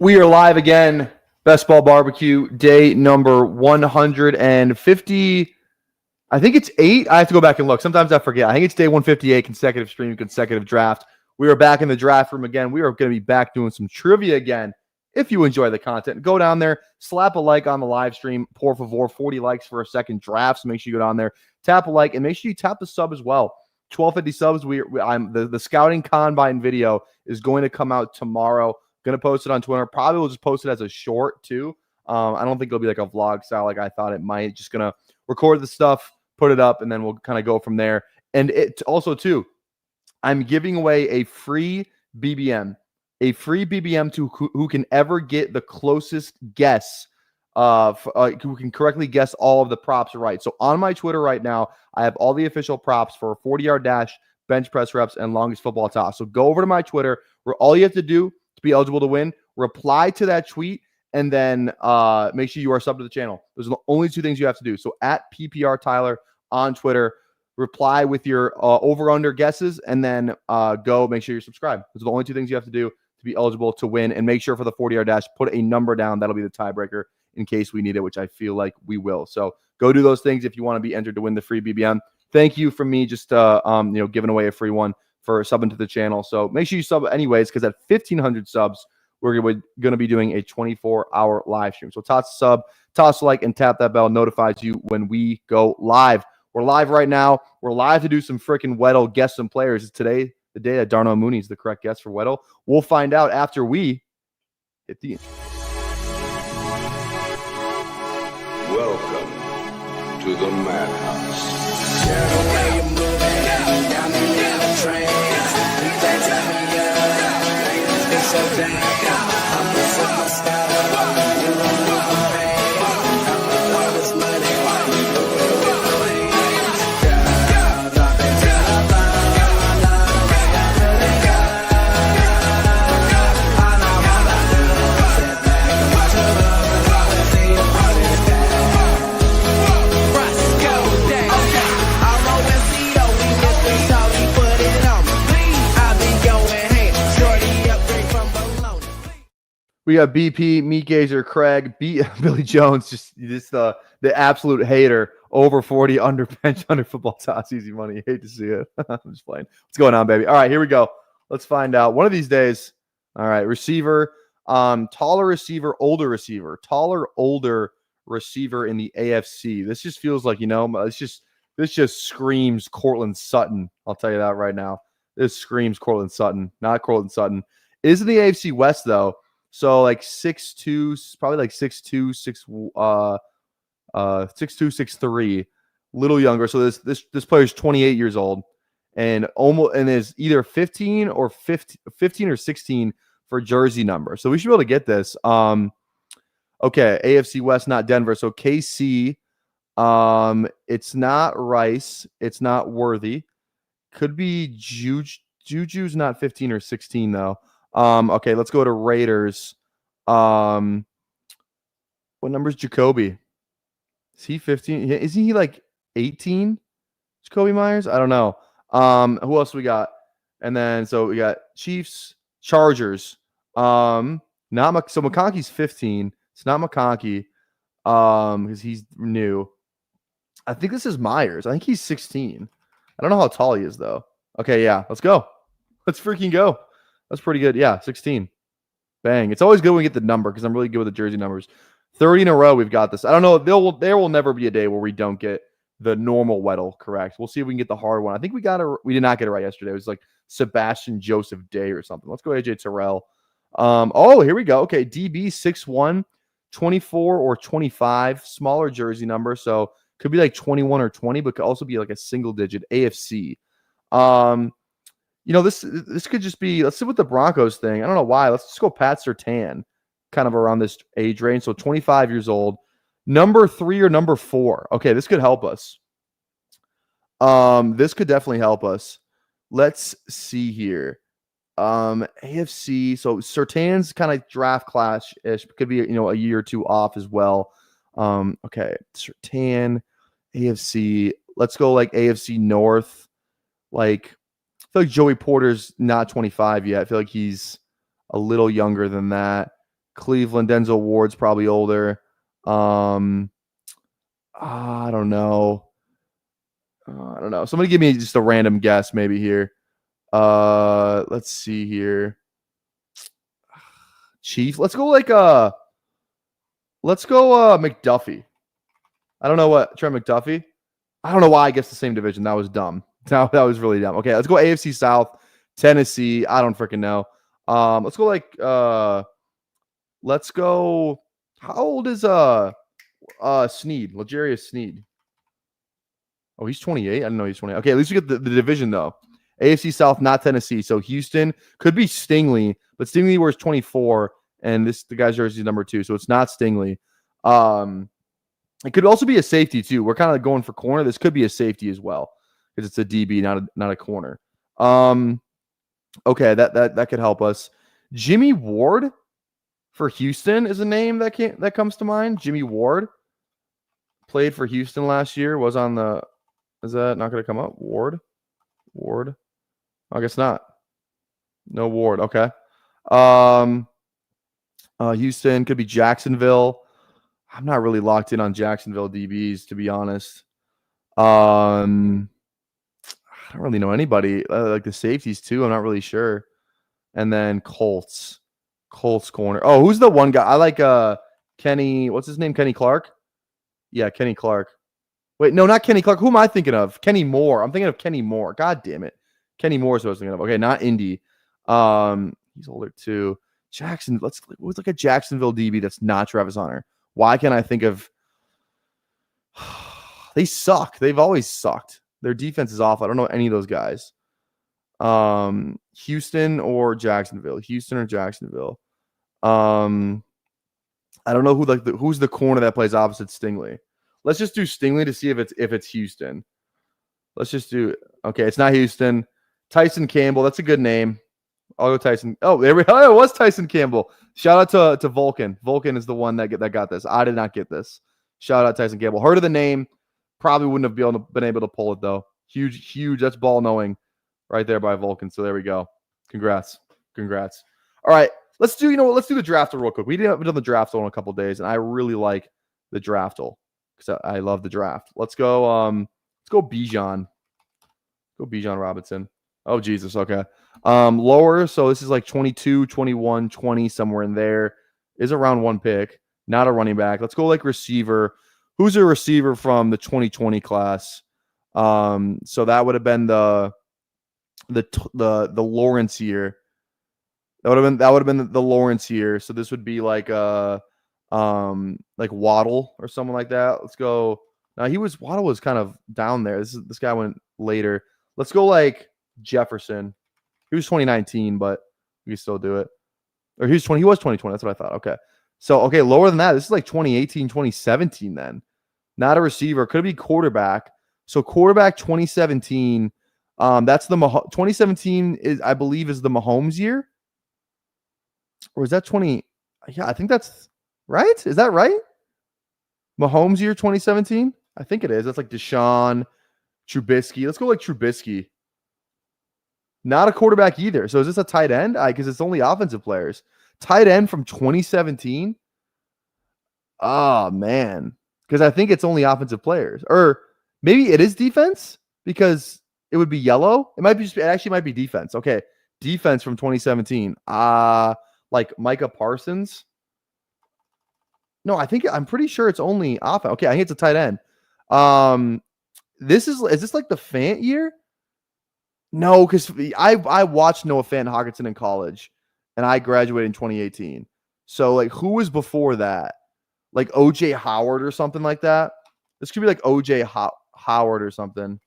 We are live again. Best Ball Barbecue, day number 150. I think it's 8. I have to go back and look. Sometimes I forget. I think it's day 158, consecutive stream, consecutive draft. We are back in the draft room again. We are going to be back doing some trivia again. If you enjoy the content, go down there, slap a like on the live stream. Por favor, 40 likes for a second draft. So make sure you go down there, tap a like, and make sure you tap the sub as well. 1250 subs. The scouting combine video is going to come out tomorrow. Going to post it on Twitter. Probably will just post it as a short too. I don't think it'll be like a vlog style like I thought it might. Just going to record the stuff, put it up, and then we'll kind of go from there. And it also too, I'm giving away a free BBM. A free BBM to who can ever get the closest guess, who can correctly guess all of the props right. So on my Twitter right now, I have all the official props for 40-yard dash, bench press reps, and longest football toss. So go over to my Twitter, where all you have to do to be eligible to win, reply to that tweet, and then make sure you are subbed to the channel. Those are the only two things you have to do. So at PPR Tyler on Twitter, reply with your over-under guesses, and then go make sure you're subscribed. Those are the only two things you have to do to be eligible to win. And make sure for the 40-yard dash, put a number down. That'll be the tiebreaker in case we need it, which I feel like we will. So go do those things if you want to be entered to win the free BBM. Thank you for me just giving away a free one for subbing to the channel. So make sure you sub anyways, because at 1,500 subs, we're going to be doing a 24-hour live stream. So toss a sub, toss a like, and tap that bell. Notifies you when we go live. We're live right now. We're live to do some freaking Weddle guess some players. Is today the day that Darnell Mooney is the correct guess for Weddle? We'll find out after we hit the intro. Welcome to the madhouse. We got BP, Meat Gazer, Craig, Billy Jones, just the absolute hater. Over 40, under bench, under football toss, easy money. Hate to see it. I'm just playing. What's going on, baby? All right, here we go. Let's find out. One of these days. All right, receiver, taller receiver, older receiver, taller, older receiver in the AFC. This just feels like, this just screams Cortland Sutton. I'll tell you that right now. This screams Cortland Sutton, not Cortland Sutton. It is in the AFC West though. So like 6'2", probably like 6'2", 6'2", 6'3", little younger. So this player is 28 years old and is either 15 or 16 for jersey number. So we should be able to get this. Okay, AFC West, not Denver. So KC, it's not Rice, it's not Worthy. Could be Juju's not 15 or 16 though. Okay, let's go to Raiders. What number is Jacoby? Is he 15? Isn't he like 18? Jacoby Myers? I don't know. Who else we got? And then so we got Chiefs, Chargers. So McConkey's 15. It's not McConkey. Because he's new. I think this is Myers. I think he's 16. I don't know how tall he is though. Okay, yeah, let's go. Let's freaking go. That's pretty good. Yeah, 16. Bang. It's always good when we get the number because I'm really good with the jersey numbers. 30 in a row, we've got this. I don't know. There will never be a day where we don't get the normal Weddle correct. We'll see if we can get the hard one. I think we did not get it right yesterday. It was like Sebastian Joseph Day or something. Let's go AJ Terrell. Here we go. Okay, DB 6'1", 24 or 25. Smaller jersey number. So could be like 21 or 20, but could also be like a single digit AFC. This could just be, let's see what the Broncos thing. I don't know why. Let's just go Pat Surtain, kind of around this age range. So 25 years old. Number 3 or number 4. Okay, this could help us. This could definitely help us. Let's see here. AFC. So Surtain's kind of draft class-ish. Could be, a year or two off as well. Okay, Surtain, AFC. Let's go like AFC North. Like, I feel like Joey Porter's not 25 yet. I feel like he's a little younger than that. Cleveland, Denzel Ward's probably older. I don't know. I don't know. Somebody give me just a random guess maybe here. Let's see here. Chief. Let's go McDuffie. I don't know what Trent McDuffie. I don't know why I guess the same division. That was dumb. That was really dumb. Okay, let's go AFC South. Tennessee. I don't freaking know. Let's go let's go. How old is Sneed? L'Jarius Sneed. Oh, he's 28. I didn't know he's 20. Okay, at least we get the division though. AFC South, not Tennessee. So Houston could be Stingley, but Stingley wears 24, and the guy's jersey is number 2, so it's not Stingley. It could also be a safety too. We're kind of going for corner. This could be a safety as well because it's a DB, not a corner. Okay, that could help us. Jimmy Ward for Houston is a name that comes to mind. Jimmy Ward played for Houston last year. Was on the. Is that not going to come up? Ward. I guess not. No Ward. Okay. Houston could be Jacksonville. I'm not really locked in on Jacksonville DBs, to be honest. I don't really know anybody. Like the safeties too. I'm not really sure. And then Colts corner. Oh, who's the one guy? I like Kenny. What's his name? Kenny Clark. Yeah, Kenny Clark. Wait, no, not Kenny Clark. Who am I thinking of? Kenny Moore. I'm thinking of Kenny Moore. God damn it. Kenny Moore is what I was thinking of. Okay, not Indy. He's older too. Jackson. Let's look at Jacksonville DB that's not Travis Hunter. Why can't I think of? They suck. They've always sucked. Their defense is awful. I don't know any of those guys. Houston or Jacksonville. I don't know who's the corner that plays opposite Stingley. Let's just do Stingley to see if it's Houston. Let's just do. Okay, it's not Houston. Tyson Campbell. That's a good name. I'll go Tyson. Oh, there we go. It was Tyson Campbell. Shout out to Vulcan. Vulcan is the one that got this. I did not get this. Shout out Tyson Campbell. Heard of the name. Probably wouldn't have been able to pull it though. Huge. That's ball knowing right there by Vulcan. So there we go. Congrats. All right. Let's do the Draftle real quick. We haven't done the Draftle in a couple days, and I really like the Draftle because I love the draft. Let's go Bijan. Go Bijan Robinson. Oh, Jesus. Okay. Lower. So this is like 22, 21, 20, somewhere in there. Is a round 1 pick. Not a running back. Let's go like receiver. Who's a receiver from the 2020 class? So that would have been the Lawrence year. That would have been the Lawrence year. So this would be like Waddle or someone like that. Let's go. Now Waddle was kind of down there. This guy went later. Let's go like Jefferson. He was 2019, but we can still do it. Or he was 2020. That's what I thought. Okay. So lower than that. This is like 2018, 2017 then. Not a receiver. Could be quarterback. So quarterback 2017. That's the 2017 is I believe is the Mahomes year. Or is that 20? Yeah, I think that's right. Is that right? Mahomes year 2017? I think it is. That's like Deshaun, Trubisky. Let's go like Trubisky. Not a quarterback either. So is this a tight end? Because it's only offensive players. Tight end from 2017? Oh, man. Because I think it's only offensive players. Or maybe it is defense because it would be yellow. It actually might be defense. Okay. Defense from 2017. Like Micah Parsons. No, I'm pretty sure it's only offense. Okay, I think it's a tight end. Is this like the Fant year? No, because I watched Noah Fant Hockenson in college, and I graduated in 2018. So like, who was before that? Like OJ Howard or something like that. This could be like OJ Howard or something.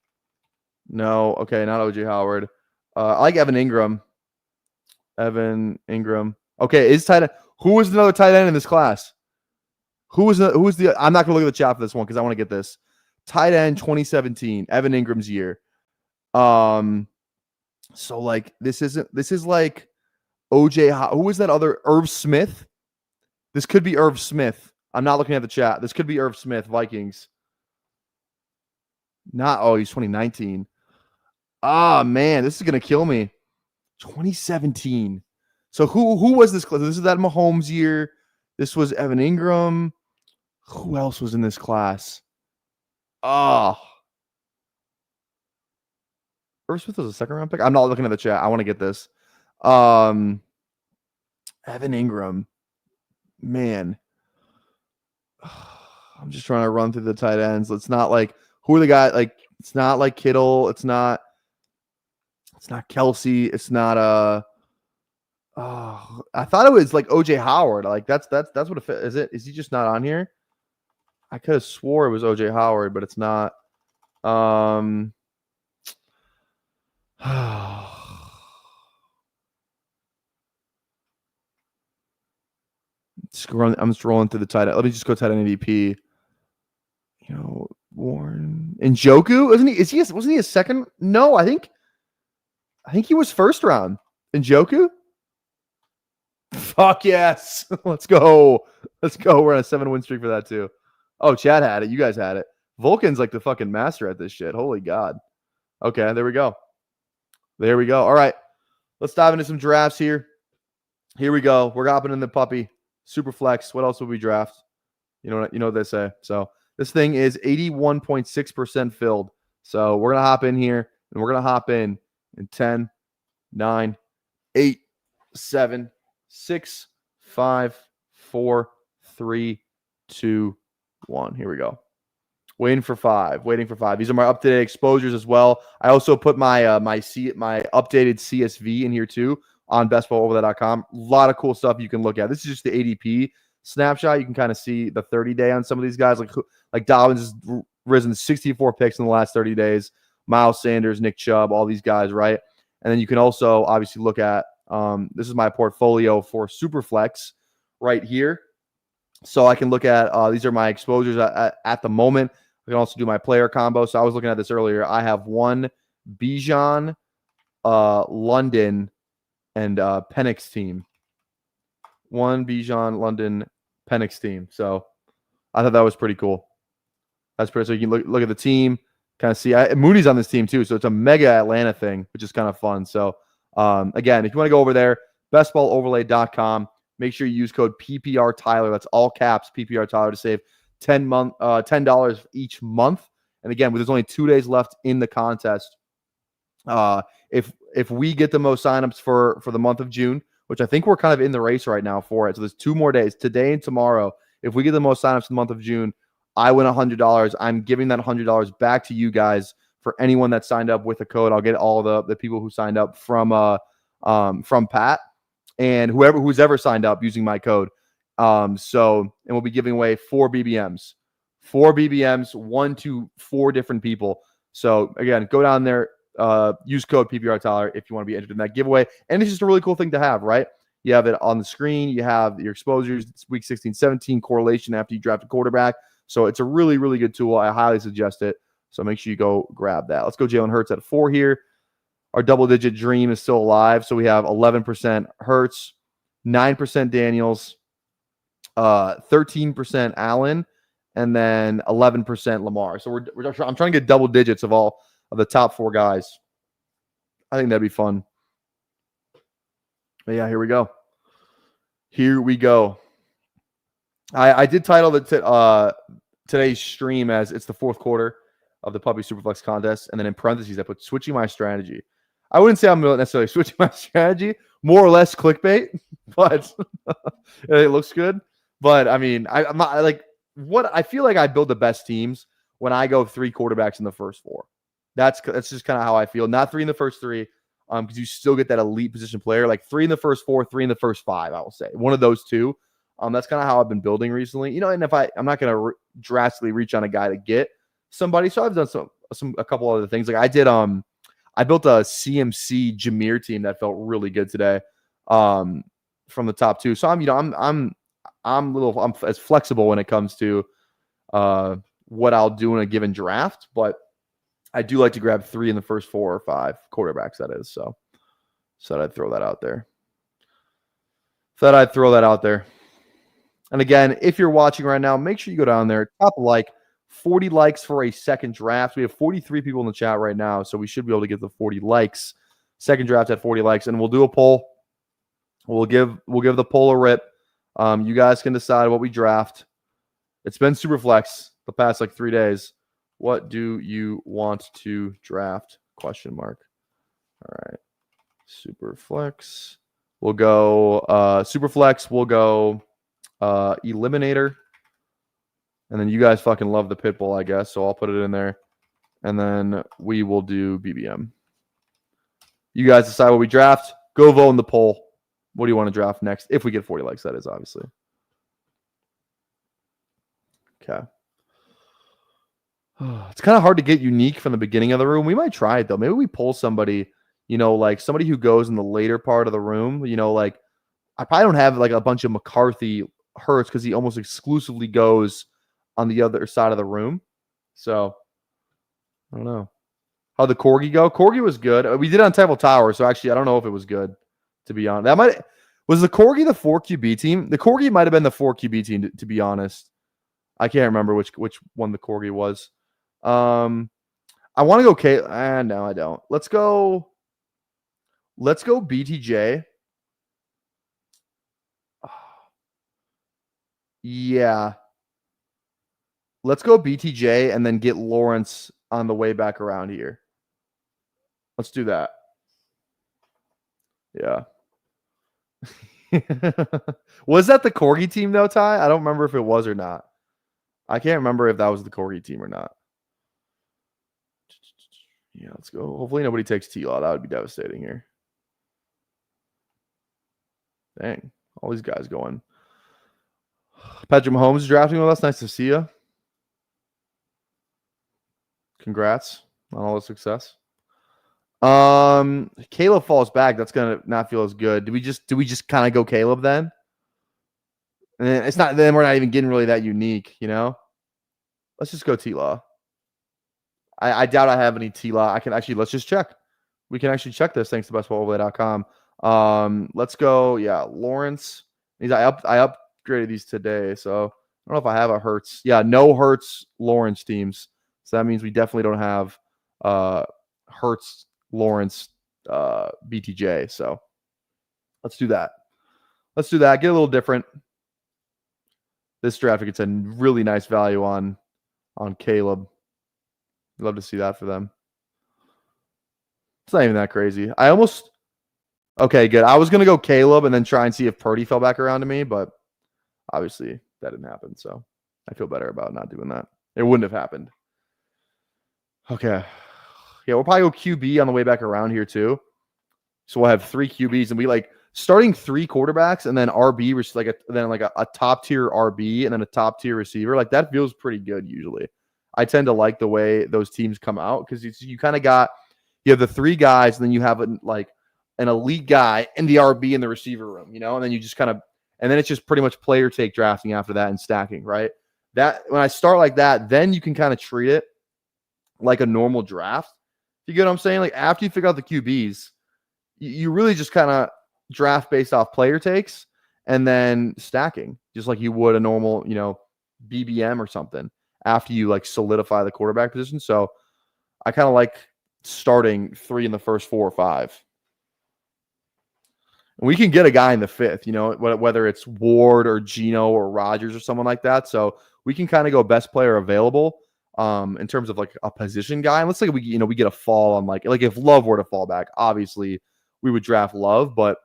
No, okay, not OJ Howard. I like Evan Ingram. Okay, is tight end. Who was another tight end in this class? Who was the? I'm not gonna look at the chat for this one because I want to get this. Tight end 2017, Evan Ingram's year. So like this is like OJ. Who was that other? Irv Smith. This could be Irv Smith. I'm not looking at the chat. This could be Irv Smith, Vikings. He's 2019. Ah, man, this is gonna kill me. 2017. So who was this class? This is that Mahomes year. This was Evan Ingram. Who else was in this class? Oh, Irv Smith was a second round pick. I'm not looking at the chat. I want to get this. Evan Ingram. Man. I'm just trying to run through the tight ends. It's not like who are the guys like it's not like Kittle. It's not Kelsey. It's not I thought it was like OJ Howard. Like that's what it is. Is he just not on here? I could have swore it was OJ Howard, but it's not. I'm scrolling through the tight end. Let me just go tight end ADP. You know, Warren and Njoku, isn't he? Wasn't he a second? No, I think he was first round. Njoku? Fuck yes. Let's go. We're on a 7-win streak for that too. Oh, Chad had it. You guys had it. Vulcan's like the fucking master at this shit. Holy God. Okay, there we go. All right. Let's dive into some drafts here. Here we go. We're hopping in the puppy. SuperFlex. What else would we draft? You know what they say. So this thing is 81.6% filled. So we're going to hop in here, and we're going to hop in 10, 9, 8, 7, 6, 5, 4, 3, 2, 1. Here we go. Waiting for five. These are my up-to-date exposures as well. I also put my my updated CSV in here too on bestballoverthat.com. A lot of cool stuff you can look at. This is just the ADP snapshot. You can kind of see the 30-day on some of these guys. Like Dobbins has risen 64 picks in the last 30 days. Miles Sanders, Nick Chubb, all these guys, right? And then you can also obviously look at this is my portfolio for SuperFlex right here. So I can look at these are my exposures at the moment. I can also do my player combo. So I was looking at this earlier. I have one Bijan, London, and Penix team. One Bijan, London, Penix team. So I thought that was pretty cool. That's pretty. So you can look at the team, kind of see. Mooney's on this team too, so it's a mega Atlanta thing, which is kind of fun. So again, if you want to go over there, bestballoverlay.com. Make sure you use code PPR Tyler. That's all caps PPR Tyler to save $10 each month. And again, there's only 2 days left in the contest. If we get the most signups for the month of June, which I think we're kind of in the race right now for it. So there's 2 more days, today and tomorrow. If we get the most signups in the month of June, I win $100. I'm giving that $100 back to you guys for anyone that signed up with a code. I'll get all the people who signed up from Pat and who's ever signed up using my code. And we'll be giving away 4 BBMs, 1 to 4 different people. So again, go down there, use code PPR Tyler if you want to be entered in that giveaway. And it's just a really cool thing to have, right? You have it on the screen. You have your exposures. It's week 16, 17 correlation after you draft a quarterback. So it's a really, really good tool. I highly suggest it. So make sure you go grab that. Let's go Jalen Hurts at 4 here. Our double-digit dream is still alive. So we have 11% Hurts, 9% Daniels, 13% Allen, and then 11% Lamar. So I'm trying to get double digits of all of the top 4 guys. I think that'd be fun. But yeah, here we go. I did title today's stream as it's the 4th quarter of the Puppy Superflex contest, and then in parentheses I put switching my strategy. I wouldn't say I'm necessarily switching my strategy, more or less clickbait, but it looks good. But I mean, I'm not like what I feel like I build the best teams when I go 3 quarterbacks in the first 4. That's just kind of how I feel. Not 3 in the first 3, because you still get that elite position player. Like 3 in the first 4, 3 in the first 5. I will say one of those 2. That's kind of how I've been building recently. You know, and if I'm not going to drastically reach on a guy to get somebody, so I've done a couple other things. Like I did. I built a CMC Jameer team that felt really good today. From the top 2. So I'm as flexible when it comes to what I'll do in a given draft, but I do like to grab 3 in the first 4 or 5 quarterbacks. That is so I'd throw that out there. And again, if you're watching right now, make sure you go down there, top a like, 40 likes for a second draft. We have 43 people in the chat right now, so we should be able to get the 40 likes. Second draft at 40 likes, and we'll do a poll. We'll give the poll a rip. You guys can decide what we draft. It's been SuperFlex the past like 3 days. What do you want to draft? Question mark. All right. SuperFlex. We'll go SuperFlex. We'll go Eliminator. And then you guys fucking love the Pitbull, I guess. So I'll put it in there. And then we will do BBM. You guys decide what we draft. Go vote in the poll. What do you want to draft next? If we get 40 likes, that is, obviously. Okay. It's kind of hard to get unique from the beginning of the room. We might try it, though. Maybe we pull somebody, like somebody who goes in the later part of the room. Like I probably don't have like a bunch of McCarthy Hurts because he almost exclusively goes on the other side of the room. So I don't know. How'd the Corgi go? Corgi was good. We did it on Table Tower, so actually I don't know if it was good, to be honest. Was the Corgi the 4 QB team? The Corgi might have been the 4 QB team, to be honest. I can't remember which one the Corgi was. I want to go K. No, I don't. Let's go BTJ. Yeah. Let's go BTJ and then get Lawrence on the way back around here. Let's do that. Yeah. Was that the Corgi team though, Ty? I don't remember if it was or not. I can't remember if that was the Corgi team or not. Yeah, let's go. Hopefully nobody takes T-Law. That would be devastating here. Dang. All these guys going. Patrick Mahomes is drafting with us. Nice to see you. Congrats on all the success. Caleb falls back. That's gonna not feel as good. Do we just kind of go Caleb then? And it's not. Then we're not even getting really that unique, Let's just go T-Law. I doubt I have any T-Law. I can actually. Let's just check. We can actually check this thanks to bestballoverlay.com. Let's go. Yeah, Lawrence. I upgraded these today, so I don't know if I have a Hurts. Yeah, no Hurts Lawrence teams. So that means we definitely don't have Hurts Lawrence BTJ. So let's do that. Get a little different. This draft gets a really nice value on Caleb. Love to see that for them. It's not even that crazy. Okay, good. I was going to go Caleb and then try and see if Purdy fell back around to me, but obviously that didn't happen. So I feel better about not doing that. It wouldn't have happened. Okay. Yeah, we'll probably go QB on the way back around here too. So we'll have 3 QBs and we starting 3 quarterbacks and then RB, which is a top tier RB and then a top tier receiver. Like that feels pretty good usually. I tend to like the way those teams come out because you kind of you have the 3 guys and then you have an elite guy in the RB in the receiver room, and then you just and then it's just pretty much player take drafting after that and stacking, right? That when I start like that, then you can kind of treat it like a normal draft. You get what I'm saying? Like after you figure out the QBs, you really just kind of draft based off player takes and then stacking, just like you would a normal, BBM or something after you solidify the quarterback position. So I kind of like starting 3 in the first 4 or 5. And we can get a guy in the 5th, whether it's Ward or Geno or Rodgers or someone like that. So we can kind of go best player available in terms of a position guy. And let's say we get a fall on if Love were to fall back, obviously we would draft Love. But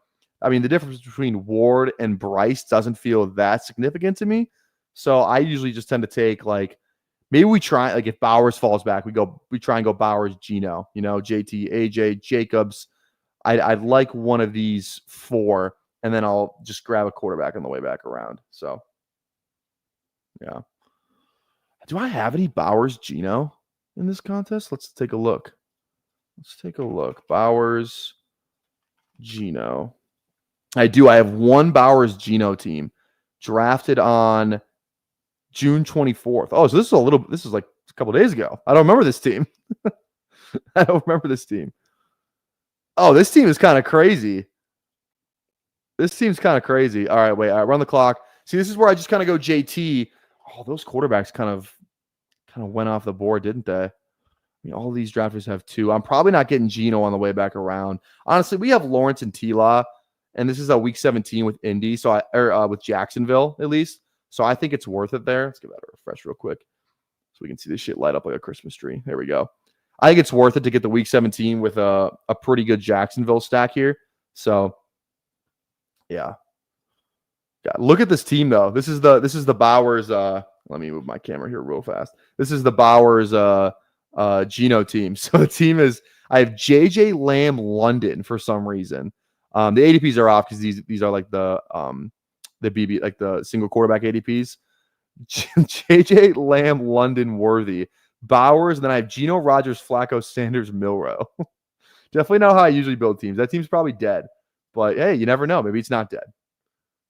I mean, the difference between Ward and Bryce doesn't feel that significant to me. So I usually just tend to take maybe we try if Bowers falls back, we try and go Bowers, Geno, JT, AJ, Jacobs. I'd like one of these 4, and then I'll just grab a quarterback on the way back around. So, yeah. Do I have any Bowers, Geno in this contest? Let's take a look. Bowers, Geno. I do. I have 1 Bowers, Geno team drafted on June 24th. Oh, so this is like a couple days ago. I don't remember this team. Oh, this team is kind of crazy. All right, wait. All right, run the clock. See, this is where I just kind of go JT. Oh, those quarterbacks kind of went off the board, didn't they? I mean, all these drafters have 2. I'm probably not getting Geno on the way back around. Honestly, we have Lawrence and T-Law, And this is a week 17 with Indy, with Jacksonville at least. So I think it's worth it there. Let's give that a refresh real quick so we can see this shit light up like a Christmas tree. There we go. I think it's worth it to get the week 17 with a pretty good Jacksonville stack here. So yeah. God, look at this team though. This is the Bowers. Let me move my camera here real fast. This is the Bowers Geno team. So the team is, I have JJ Lamb London for some reason. The ADPs are off because these are like the BB, like the single quarterback ADPs. JJ Lamb London Worthy Bowers, and then I have Geno, Rodgers, Flacco, Sanders, Milrow. Definitely not how I usually build teams. That team's probably dead, but hey, you never know. Maybe it's not dead.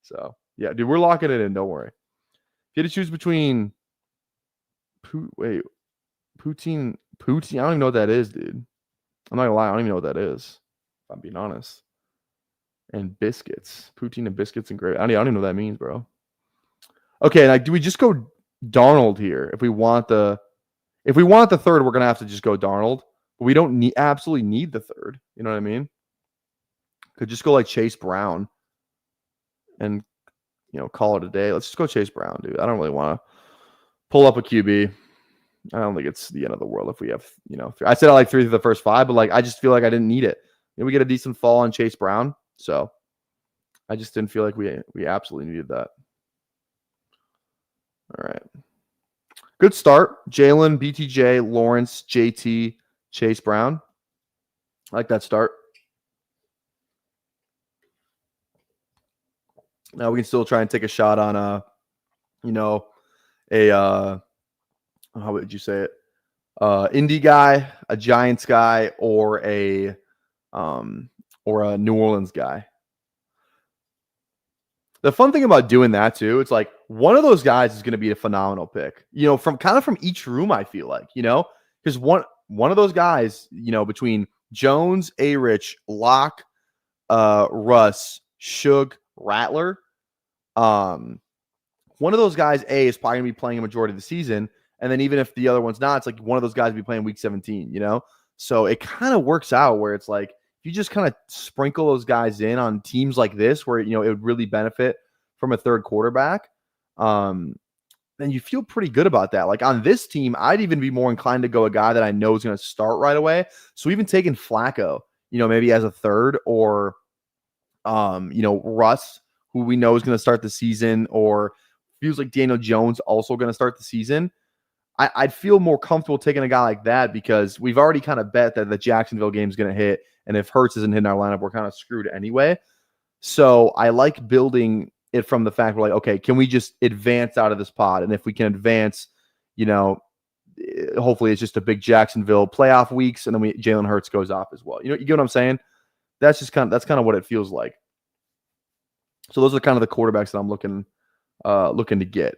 So yeah, dude, we're locking it in. Don't worry. If you had to choose between poutine. I don't even know what that is, dude. I'm not gonna lie. I don't even know what that is. If I'm being honest. And biscuits, poutine and biscuits and gravy. I don't even know what that means, bro. Okay, like, do we just go Darnold here? If we want the third, we're gonna have to just go Darnold. But we don't absolutely need the third. You know what I mean? Could just go like Chase Brown, and call it a day. Let's just go Chase Brown, dude. I don't really want to pull up a QB. I don't think it's the end of the world if we have, I said I like 3 through the first 5, but like I just feel like I didn't need it. We get a decent fall on Chase Brown. So I just didn't feel like we absolutely needed that. All right. Good start. Jalen, BTJ, Lawrence, JT, Chase Brown. I like that start. Now we can still try and take a shot on how would you say it? Indy guy, a Giants guy, or a New Orleans guy. The fun thing about doing that too, it's like one of those guys is going to be a phenomenal pick. From each room, I feel like, because one of those guys, between Jones, A-Rich, Locke, Russ, Shug, Rattler, one of those guys, is probably going to be playing a majority of the season. And then even if the other one's not, it's like one of those guys will be playing week 17, So it kind of works out where it's like, if you just kind of sprinkle those guys in on teams like this, where, it would really benefit from a third quarterback, then you feel pretty good about that. Like on this team, I'd even be more inclined to go a guy that I know is going to start right away. So even taking Flacco, maybe as a third, or, Russ, who we know is going to start the season, or feels like Daniel Jones also going to start the season. I'd feel more comfortable taking a guy like that because we've already kind of bet that the Jacksonville game is going to hit. And if Hurts isn't hitting our lineup, we're kind of screwed anyway. So I like building it from the fact we're like, okay, can we just advance out of this pod? And if we can advance, hopefully it's just a big Jacksonville playoff weeks, and then Jalen Hurts goes off as well. You get what I'm saying? That's kind of what it feels like. So those are kind of the quarterbacks that I'm looking to get.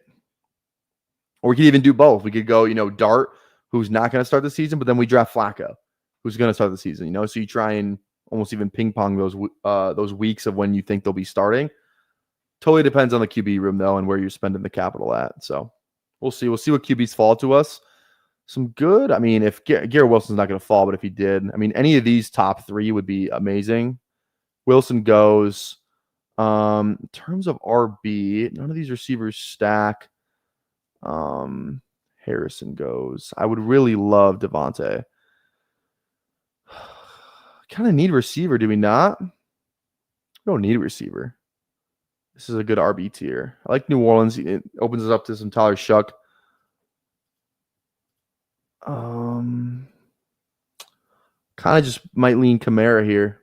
Or we could even do both. We could go, Dart, who's not going to start the season, but then we draft Flacco, who's going to start the season. So you try and almost even ping pong those weeks of when you think they'll be starting. Totally depends on the QB room though, and where you're spending the capital at. So we'll see. We'll see what QBs fall to us. Some good. I mean, if Garrett Wilson's not going to fall, but if he did, I mean, any of these top 3 would be amazing. Wilson goes. In terms of RB, none of these receivers stack. Harrison goes. I would really love Devontae. Kind of need a receiver, do we not? We don't need a receiver. This is a good RB tier. I like New Orleans. It opens us up to some Tyler Shuck. Kind of just might lean Kamara here.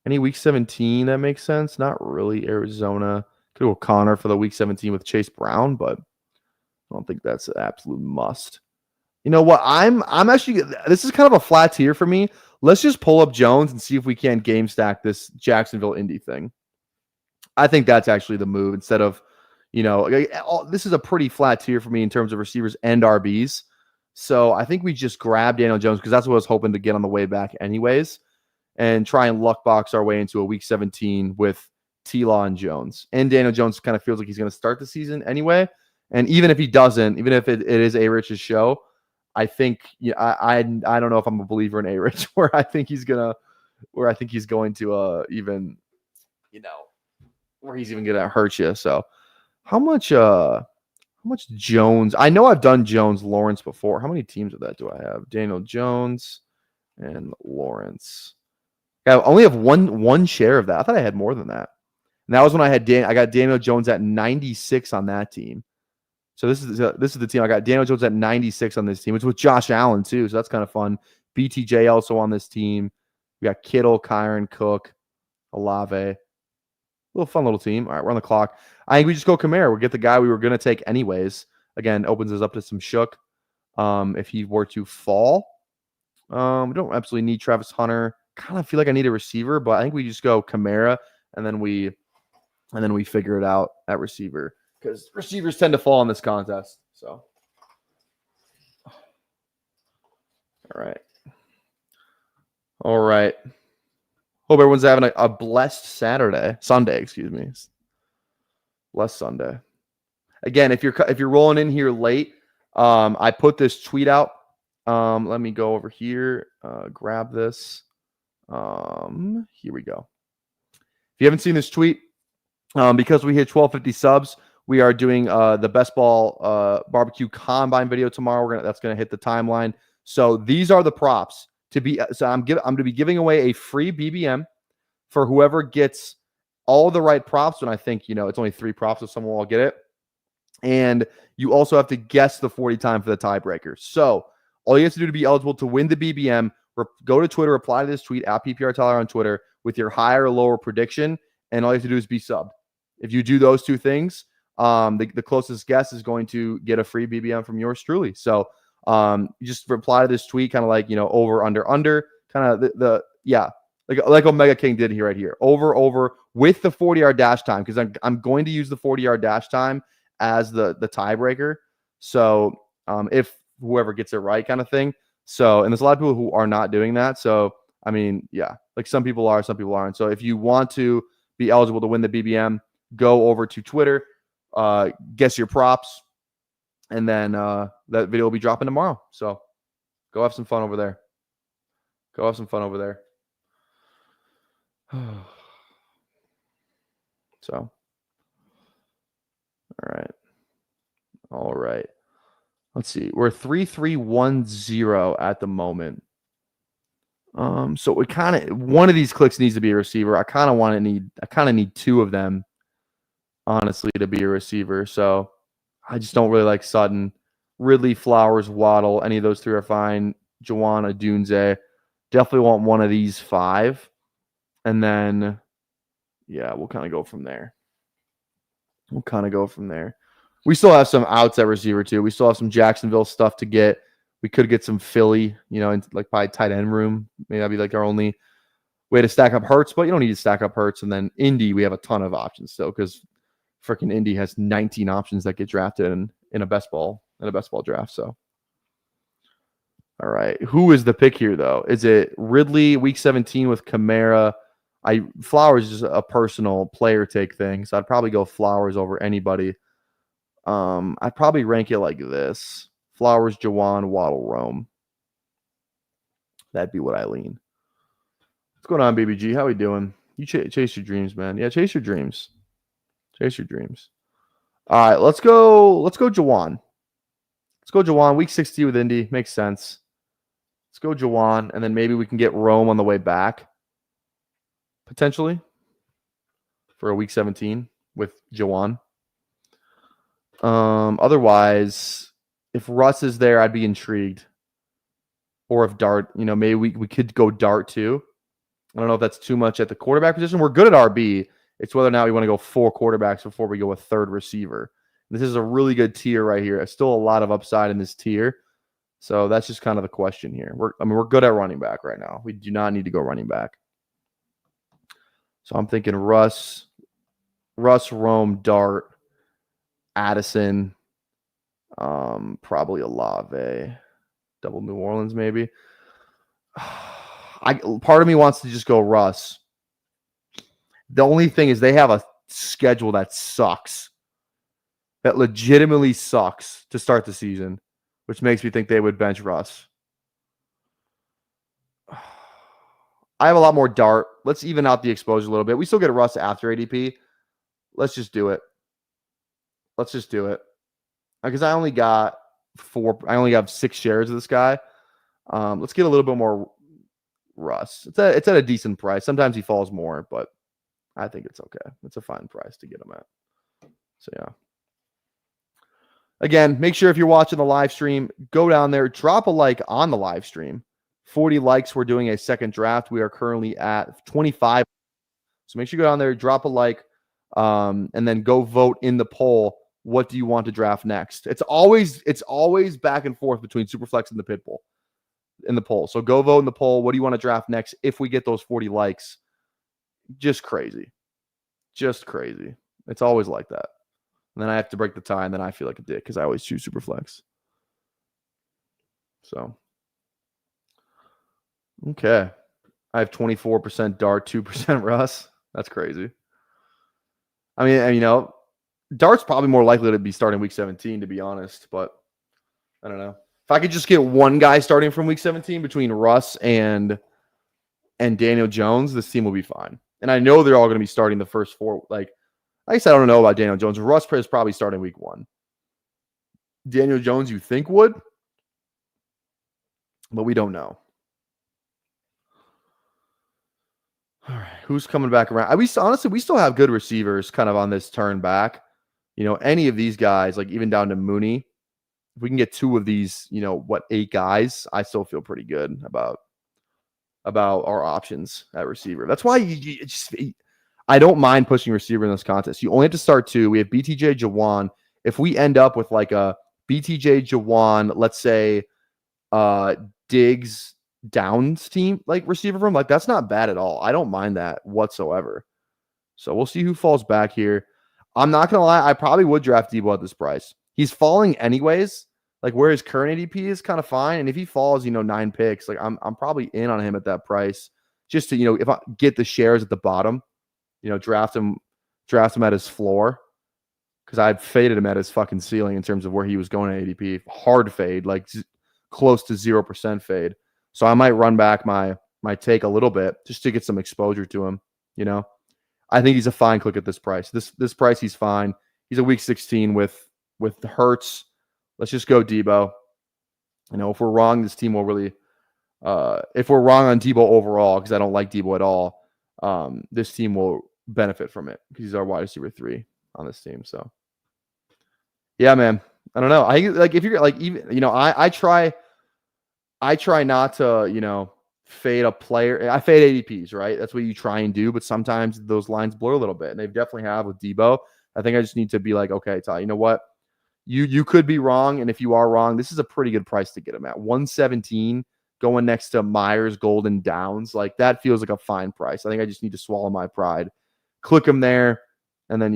Any week 17 that makes sense? Not really. Arizona. Could go Connor for the week 17 with Chase Brown, but I don't think that's an absolute must. You know what? I'm actually, this is kind of a flat tier for me. Let's just pull up Jones and see if we can game stack this Jacksonville Indy thing. I think that's actually the move instead of, this is a pretty flat tier for me in terms of receivers and RBs. So I think we just grab Daniel Jones because that's what I was hoping to get on the way back anyways, and try and luck box our way into a week 17 with T-Law and Jones. And Daniel Jones kind of feels like he's going to start the season anyway. And even if he doesn't, even if it is A-Rich's show, I think I don't know if I'm a believer in A-Rich where I think he's going to even where he's even gonna hurt you. So how much Jones? I know I've done Jones Lawrence before. How many teams of that do I have? Daniel Jones and Lawrence. I only have one share of that. I thought I had more than that. And that was when I got Daniel Jones at 96 on that team. So this is the team. I got Daniel Jones at 96 on this team. It's with Josh Allen too, so that's kind of fun. BTJ also on this team. We got Kittle, Kyron, Cook, Olave. Fun little team. All right, we're on the clock. I think we just go Kamara. We'll get the guy we were going to take anyways. Again, opens us up to some shook. If he were to fall. We don't absolutely need Travis Hunter. Kind of feel like I need a receiver, but I think we just go Kamara and then we figure it out at receiver because receivers tend to fall in this contest. So, all right. Hope everyone's having a blessed Sunday, excuse me. Blessed Sunday. Again, if you're rolling in here late, I put this tweet out. Let me go over here, grab this. Here we go. If you haven't seen this tweet, because we hit 1250 subs, we are doing the Best Ball Barbecue Combine video tomorrow. That's gonna hit the timeline. So these are the props to be. So I'm gonna be giving away a free BBM for whoever gets all the right props. And I think it's only 3 props, so someone will get it. And you also have to guess the 40 time for the tiebreaker. So all you have to do to be eligible to win the BBM, go to Twitter, reply to this tweet at PPR Tyler on Twitter with your higher or lower prediction, and all you have to do is be subbed. If you do those 2 things, the closest guess is going to get a free BBM from yours truly. So you just reply to this tweet, kind of like over, under, kind of like Omega King did here right here, over with the 40-yard dash time because I'm going to use the 40-yard dash time as the tiebreaker. So if whoever gets it right kind of thing. So, and there's a lot of people who are not doing that. So, I mean, yeah, like some people are, some people aren't. So if you want to be eligible to win the BBM, go over to Twitter, guess your props, and then that video will be dropping tomorrow. So go have some fun over there. So, all right. Let's see. We're 3-3-1-0 at the moment. So we kind of one of these clicks needs to be a receiver. I kind of need 2 of them, honestly, to be a receiver. So I just don't really like Sutton. Ridley, Flowers, Waddle, any of those 3 are fine. Juwan, Adunze. Definitely want one of these 5. And then, yeah, we'll kind of go from there. We still have some outs at receiver too. We still have some Jacksonville stuff to get. We could get some Philly, in like by tight end room. Maybe that'd be like our only way to stack up Hurts, but you don't need to stack up Hurts. And then Indy, we have a ton of options still because freaking Indy has 19 options that get drafted in a best ball draft. So, all right, who is the pick here though? Is it Ridley week 17 with Kamara? Flowers is a personal player take thing, so I'd probably go Flowers over anybody. I'd probably rank it like this: Flowers, Juwan, Waddle, Rome. That'd be what I lean. What's going on, BBG? How we doing? You chase your dreams, man. Yeah, chase your dreams. All right, let's go Juwan. Week 60 with Indy. Makes sense. Let's go Juwan, and then maybe we can get Rome on the way back. Potentially. For a week 17 with Juwan. Otherwise, if Russ is there, I'd be intrigued. Or if Dart, maybe we could go Dart too. I don't know if that's too much at the quarterback position. We're good at RB. It's whether or not we want to go 4 quarterbacks before we go a 3rd receiver. This is a really good tier right here. There's still a lot of upside in this tier. So that's just kind of the question here. We're good at running back right now. We do not need to go running back. So I'm thinking Russ, Rome, Dart, Addison, probably Olave, double New Orleans maybe. Part of me wants to just go Russ. The only thing is they have a schedule that sucks. That legitimately sucks to start the season, which makes me think they would bench Russ. I have a lot more dart. Let's even out the exposure a little bit. We still get Russ after ADP. Let's just do it. Let's just do it. Because I only got 6 shares of this guy. Let's get a little bit more Russ. It's at a decent price. Sometimes he falls more, but I think it's okay. It's a fine price to get him at. So yeah. Again, make sure if you're watching the live stream, go down there, drop a like on the live stream. 40 likes. We're doing a second draft. We are currently at 25. So make sure you go down there, drop a like, and then go vote in the poll. What do you want to draft next? It's always back and forth between Superflex and the Pitbull in the poll. So go vote in the poll. What do you want to draft next? If we get those 40 likes, just crazy. Just crazy. It's always like that. And then I have to break the tie, and then I feel like a dick because I always choose Superflex. So, okay. I have 24% Dart, 2% Russ. That's crazy. I mean, you know, Dart's probably more likely to be starting week 17, to be honest. But I don't know. If I could just get one guy starting from week 17 between Russ and Daniel Jones, this team will be fine. And I know they're all going to be starting the first 4. Like I said, I don't know about Daniel Jones. Russ is probably starting week 1. Daniel Jones, you think would, but we don't know. All right, who's coming back around? Honestly, we still have good receivers kind of on this turn back. You know, any of these guys, like even down to Mooney, if we can get 2 of these, 8 guys, I still feel pretty good about our options at receiver. That's why I don't mind pushing receiver in this contest. You only have to start 2. We have BTJ, Jawan. If we end up with like a BTJ, Jawan, let's say Diggs, Downs team, like receiver room, like that's not bad at all. I don't mind that whatsoever. So we'll see who falls back here. I'm not going to lie. I probably would draft Debo at this price. He's falling anyways. Like where his current ADP is kind of fine. And if he falls, 9 picks, like I'm probably in on him at that price just to, if I get the shares at the bottom, draft him at his floor. Cause I'd faded him at his fucking ceiling in terms of where he was going at ADP. Hard fade, like close to 0% fade. So I might run back my take a little bit just to get some exposure to him. I think he's a fine click at this price. This price, he's fine. He's a week 16 with Hurts. Let's just go Debo. If we're wrong, this team will really. If we're wrong on Debo overall, because I don't like Debo at all, this team will benefit from it because he's our wide receiver 3 on this team. So, yeah, man. I don't know. I like if you're like even I try not to, fade a player. I fade ADPs, right? That's what you try and do. But sometimes those lines blur a little bit. And they definitely have with Debo. I think I just need to be like, okay, Ty, you know what? You could be wrong. And if you are wrong, this is a pretty good price to get him at. 117 going next to Myers, Golden, Downs. Like that feels like a fine price. I think I just need to swallow my pride. Click him there. And then,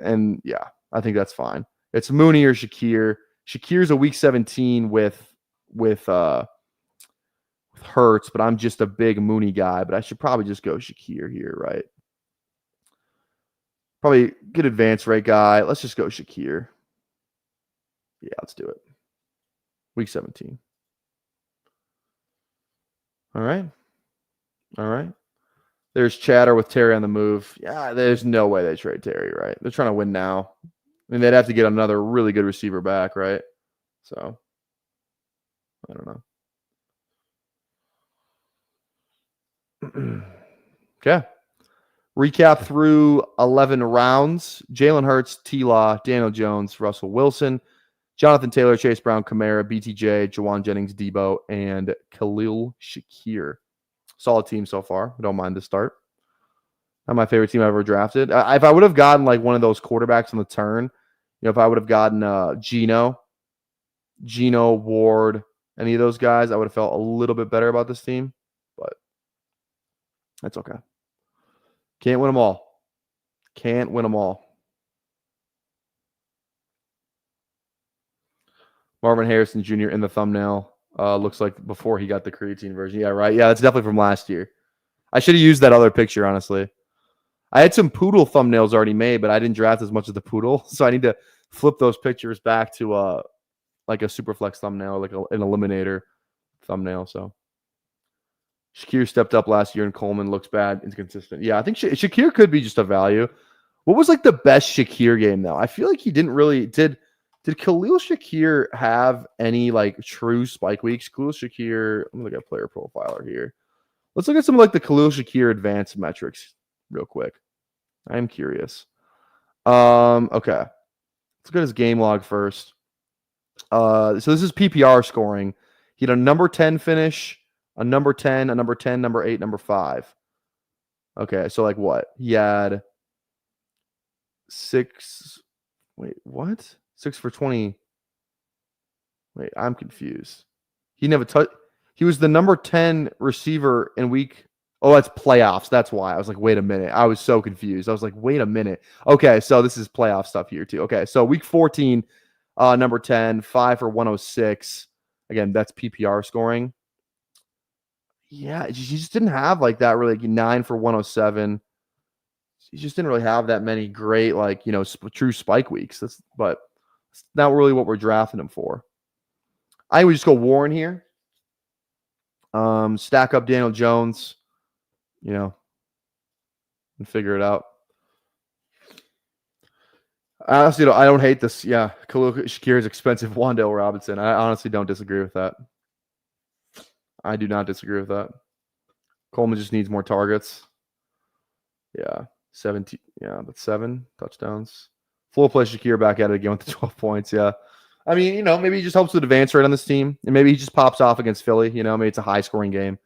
and yeah, I think that's fine. It's Mooney or Shakir. Shakir's a week 17 with Hurts, but I'm just a big Mooney guy, but I should probably just go Shakir here, right? Probably good advance rate guy. Let's just go Shakir. Yeah, let's do it. Week 17. All right. There's chatter with Terry on the move. Yeah, there's no way they trade Terry, right? They're trying to win now. I mean, they'd have to get another really good receiver back, right? So, I don't know. Okay. Recap through 11 rounds. Jalen Hurts, T-Law, Daniel Jones, Russell Wilson, Jonathan Taylor, Chase Brown, Kamara, BTJ, Jawan Jennings, Debo, and Khalil Shakir. Solid team so far. I don't mind the start. Not my favorite team I've ever drafted. If I would have gotten like one of those quarterbacks on the turn, if I would have gotten Geno, Ward, any of those guys, I would have felt a little bit better about this team. But that's okay. Can't win them all. Marvin Harrison Jr. in the thumbnail. Looks like before he got the creatine version. Yeah, right. Yeah, that's definitely from last year. I should have used that other picture, honestly. I had some poodle thumbnails already made, but I didn't draft as much of the poodle. So I need to flip those pictures back to like a SuperFlex thumbnail, like an eliminator thumbnail. So Shakir stepped up last year, and Coleman looks bad, inconsistent. Yeah, I think Shakir could be just a value. What was like the best Shakir game though? I feel like he didn't really did. Did Khalil Shakir have any like true spike weeks? Khalil Shakir. Let me look at player profiler here. Let's look at some of like the Khalil Shakir advanced metrics real quick. I'm curious. Okay. Let's go to his game log first. So this is PPR scoring. He had a number 10 finish, a number 10, a number 10, number 8, number 5. Okay, so like what? He had 6. Wait, what? 6 for 20. Wait, I'm confused. He never touched. He was the number 10 receiver in week. Oh, that's playoffs. That's why. I was like, wait a minute. I was so confused. I was like, wait a minute. Okay, so this is playoff stuff here too. Okay, so week 14, number 10, 5 for 106. Again, that's PPR scoring. Yeah, he just didn't have like that really. Like 9 for 107. He just didn't really have that many great, like, true spike weeks. But it's not really what we're drafting him for. I would just go Warren here. Stack up Daniel Jones, and figure it out. I honestly I don't hate this. Yeah, Khalil Shakir is expensive. Wan'Dale Robinson. I honestly don't disagree with that. I do not disagree with that. Coleman just needs more targets. Yeah, 17. Yeah, but 7 touchdowns. Full play Shakir back at it again with the 12 points. Yeah. I mean, maybe he just helps with advance rate on this team. And maybe he just pops off against Philly. Maybe it's a high scoring game.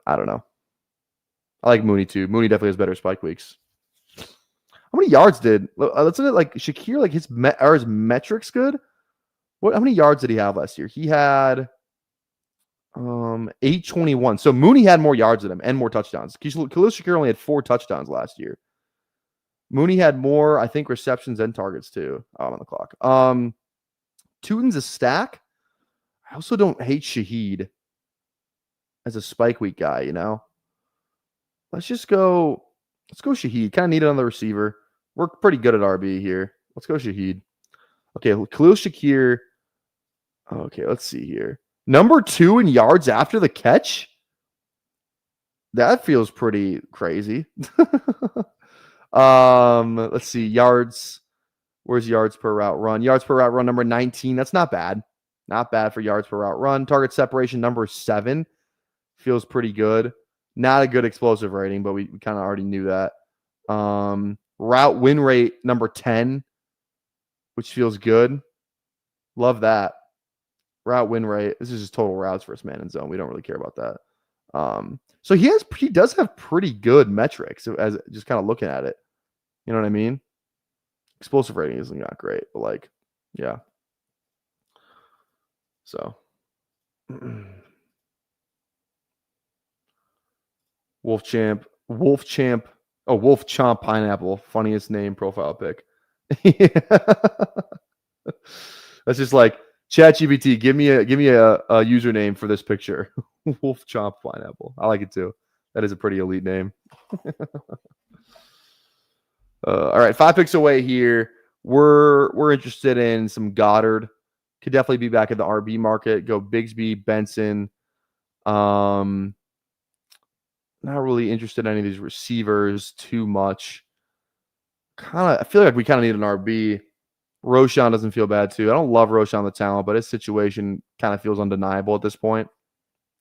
I don't know. I like Mooney too. Mooney definitely has better spike weeks. How many yards did? Let's look at like Shakir. Like his metrics good. How many yards did he have last year? He had 821. So Mooney had more yards than him and more touchdowns. Khalil Shakir only had 4 touchdowns last year. Mooney had more, I think, receptions and targets too. I'm on the clock. Tootin's a stack. I also don't hate Shaheed as a spike week guy. Let's go Shaheed. Kind of need another receiver. We're pretty good at RB here. Let's go Shaheed. Okay, Khalil Shakir. Okay, let's see here. Number 2 in yards after the catch? That feels pretty crazy. Let's see. Yards. Where's yards per route run? Yards per route run number 19. That's not bad. Not bad for yards per route run. Target separation number 7. Feels pretty good. Not a good explosive rating, but we kind of already knew that. Route win rate number 10, which feels good. Love that. Route win rate. This is just total routes versus man in zone. We don't really care about that. So he does have pretty good metrics as just kind of looking at it. You know what I mean? Explosive rating isn't not great, but like, yeah. So Wolf Champ. Oh, Wolf Chomp Pineapple. Funniest name profile pic. That's just like ChatGPT. Give me a username for this picture. Wolf Chomp Pineapple. I like it too. That is a pretty elite name. All right, 5 picks away here. We're interested in some Goddard. Could definitely be back in the RB market. Go Bigsby, Benson. Not really interested in any of these receivers too much. I feel like we kind of need an RB. Roshan doesn't feel bad too. I don't love Roshan the talent, but his situation kind of feels undeniable at this point.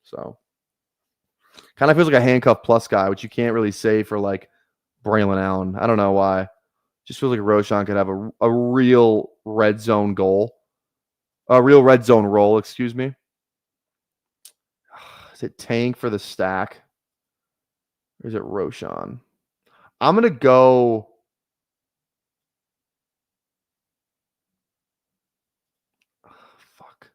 So kind of feels like a handcuff plus guy, which you can't really say for like Braylon Allen. I don't know why. Just feels like Roshan could have a real red zone goal. A real red zone roll, excuse me. Is it Tank for the stack? Or is it Roshan? I'm going to go. Fuck.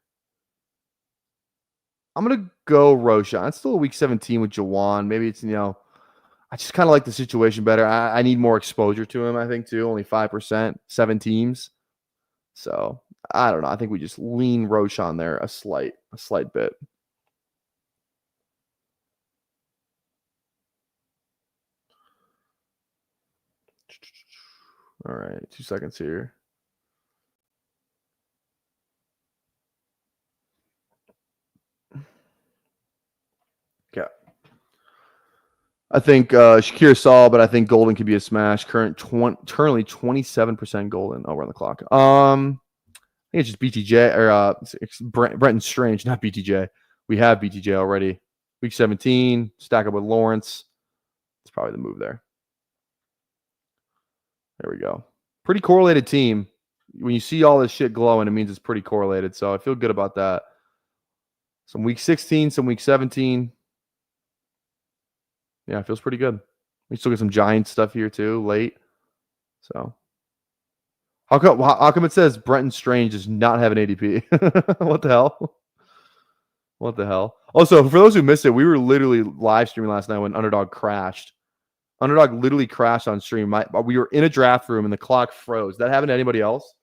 I'm going to go Roshan. It's still a week 17 with Jawan. Maybe it's, I just kind of like the situation better. I need more exposure to him, I think, too. Only 5%, 7 teams. So, I don't know. I think we just lean Roshan there a slight bit. All right, 2 seconds here. Okay. I think Shakir Saul, but I think Golden could be a smash. Currently 27% Golden. Oh, we're on the clock. I think it's just BTJ or it's Brenton Strange, not BTJ. We have BTJ already. Week 17, stack up with Lawrence. It's probably the move there. There we go. Pretty correlated team. When you see all this shit glowing, it means it's pretty correlated. So I feel good about that. Some week 16, some week 17. Yeah, it feels pretty good. We still get some Giant stuff here too, late. So how come it says Brenton Strange does not have an ADP? What the hell? What the hell? Also, for those who missed it, we were literally live streaming last night when Underdog crashed. Underdog literally crashed on stream. We were in a draft room and the clock froze. That happened to anybody else?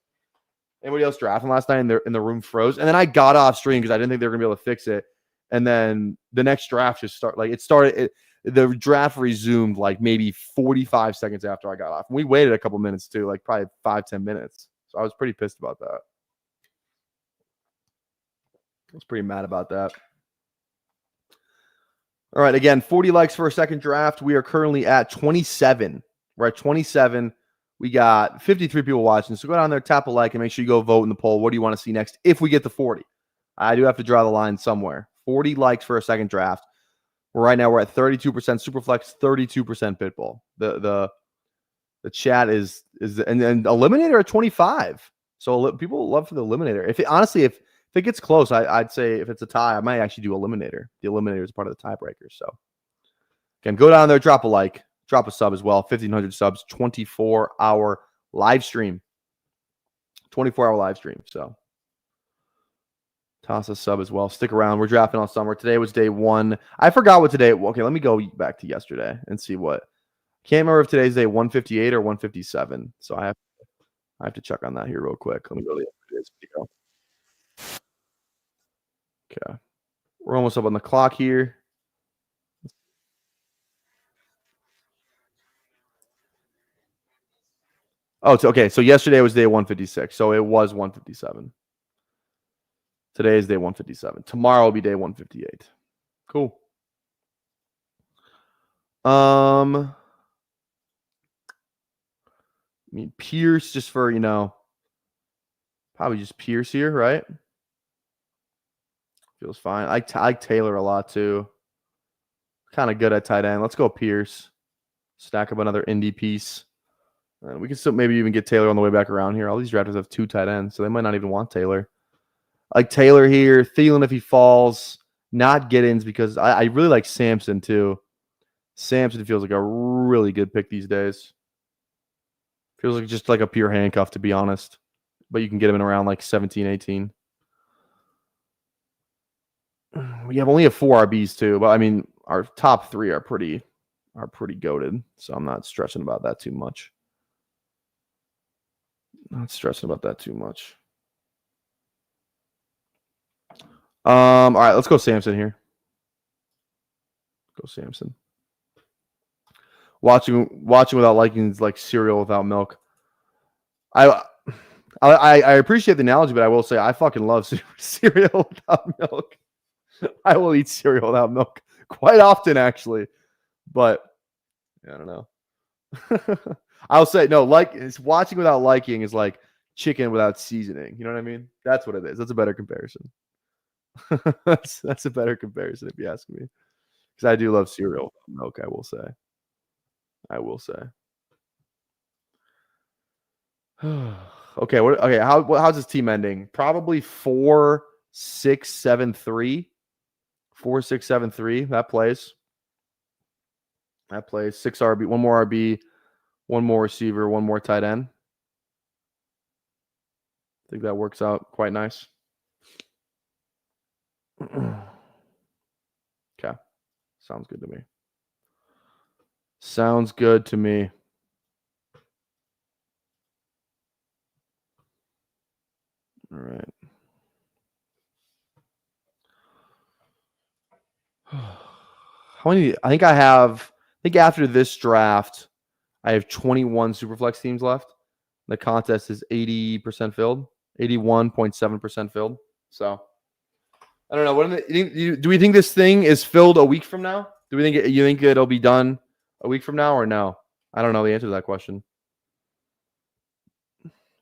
Anybody else drafting last night and the room froze? And then I got off stream because I didn't think they were gonna be able to fix it. And then the next draft just started. The draft resumed like maybe 45 seconds after I got off. And we waited a couple minutes too, like probably 5-10 minutes. So I was pretty pissed about that. I was pretty mad about that. All right, again, 40 likes for a second draft. We are currently at 27. We're at 27. We got 53 people watching. So go down there, tap a like, and make sure you go vote in the poll. What do you want to see next if we get to 40? I do have to draw the line somewhere. 40 likes for a second draft. Right now we're at 32% SuperFlex, 32% Pitbull. The chat is and Eliminator at 25. So people love for the Eliminator. If it gets close, I'd say if it's a tie, I might actually do Eliminator. The Eliminator is part of the tiebreaker. So again, go down there, drop a like, drop a sub as well. 1,500 subs, 24-hour live stream. 24-hour live stream. So toss a sub as well. Stick around. We're drafting all summer. Today was day 1. I forgot what today. Okay, let me go back to yesterday and see what. Can't remember if today's day 158 or 157. So I have to check on that here real quick. Let me go to yesterday's video. Okay. We're almost up on the clock here. Oh, okay. So yesterday was day 156. So it was 157. Today is day 157. Tomorrow will be day 158. Cool. I mean, Pierce just for, probably just Pierce here, right? Feels fine. I like Taylor a lot too. Kind of good at tight end. Let's go Pierce. Stack up another indie piece. And we can still maybe even get Taylor on the way back around here. All these drafters have 2 tight ends, so they might not even want Taylor. I like Taylor here. Thielen if he falls. Not Giddens because I really like Samson too. Samson feels like a really good pick these days. Feels like just like a pure handcuff, to be honest. But you can get him in around like 17, 18. We only have 4 RBs too, but I mean our top 3 are pretty goated, so I'm not stressing about that too much. All right, let's go Samson here. Go Samson. Watching without liking is like cereal without milk. I appreciate the analogy, but I will say I fucking love cereal without milk. I will eat cereal without milk quite often, actually. But I don't know. I'll say no. It's watching without liking is like chicken without seasoning. You know what I mean? That's what it is. That's a better comparison. that's a better comparison if you ask me. Because I do love cereal without milk. I will say. Okay. Okay. How's this team ending? Probably 4-6-7-3. 4-6-7-3. That plays. 6 RB, 1 more RB, 1 more receiver, 1 more tight end. I think that works out quite nice. Okay. Sounds good to me. All right. How many? I think after this draft, I have 21 Superflex teams left. The contest is 80% filled, 81.7% filled. So I don't know. Do we think this thing is filled a week from now? Do we think you think it'll be done a week from now or no? I don't know the answer to that question.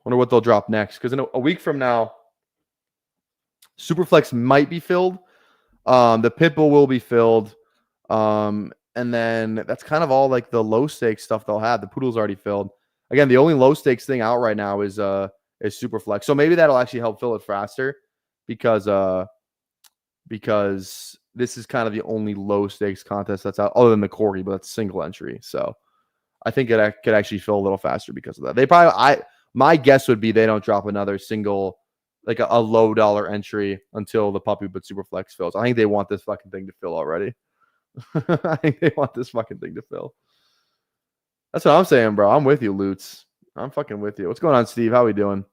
Wonder what they'll drop next, because in a week from now, SuperFlex might be filled. The Pitbull will be filled. And then that's kind of all like the low stakes stuff they'll have. The Poodle's already filled. Again, the only low stakes thing out right now is SuperFlex. So maybe that'll actually help fill it faster because this is kind of the only low stakes contest that's out, other than the Corgi, but that's single entry. So I think it could actually fill a little faster because of that. They probably, my guess would be they don't drop another single, like a low dollar entry until the Puppy But SuperFlex fills. I think they want this fucking thing to fill already. I think they want this fucking thing to fill. That's what I'm saying, bro. I'm with you, Lutz. I'm fucking with you. What's going on, Steve? How we doing?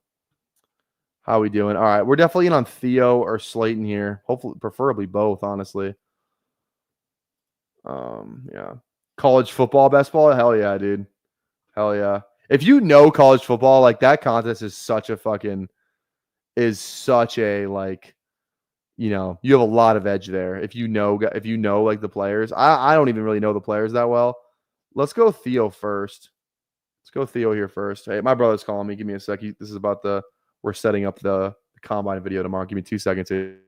How we doing? All right. We're definitely in on Theo or Slayton here. Hopefully, preferably both, honestly. Yeah. College football, best ball? Hell yeah, dude. Hell yeah. If you know college football, like that contest is such a like, you know, you have a lot of edge there. If you know like the players. I don't even really know the players that well. Let's go Theo first. Let's go Theo here first. Hey, my brother's calling me. Give me a sec. This is about we're setting up the combine video tomorrow. Give me 2 seconds here.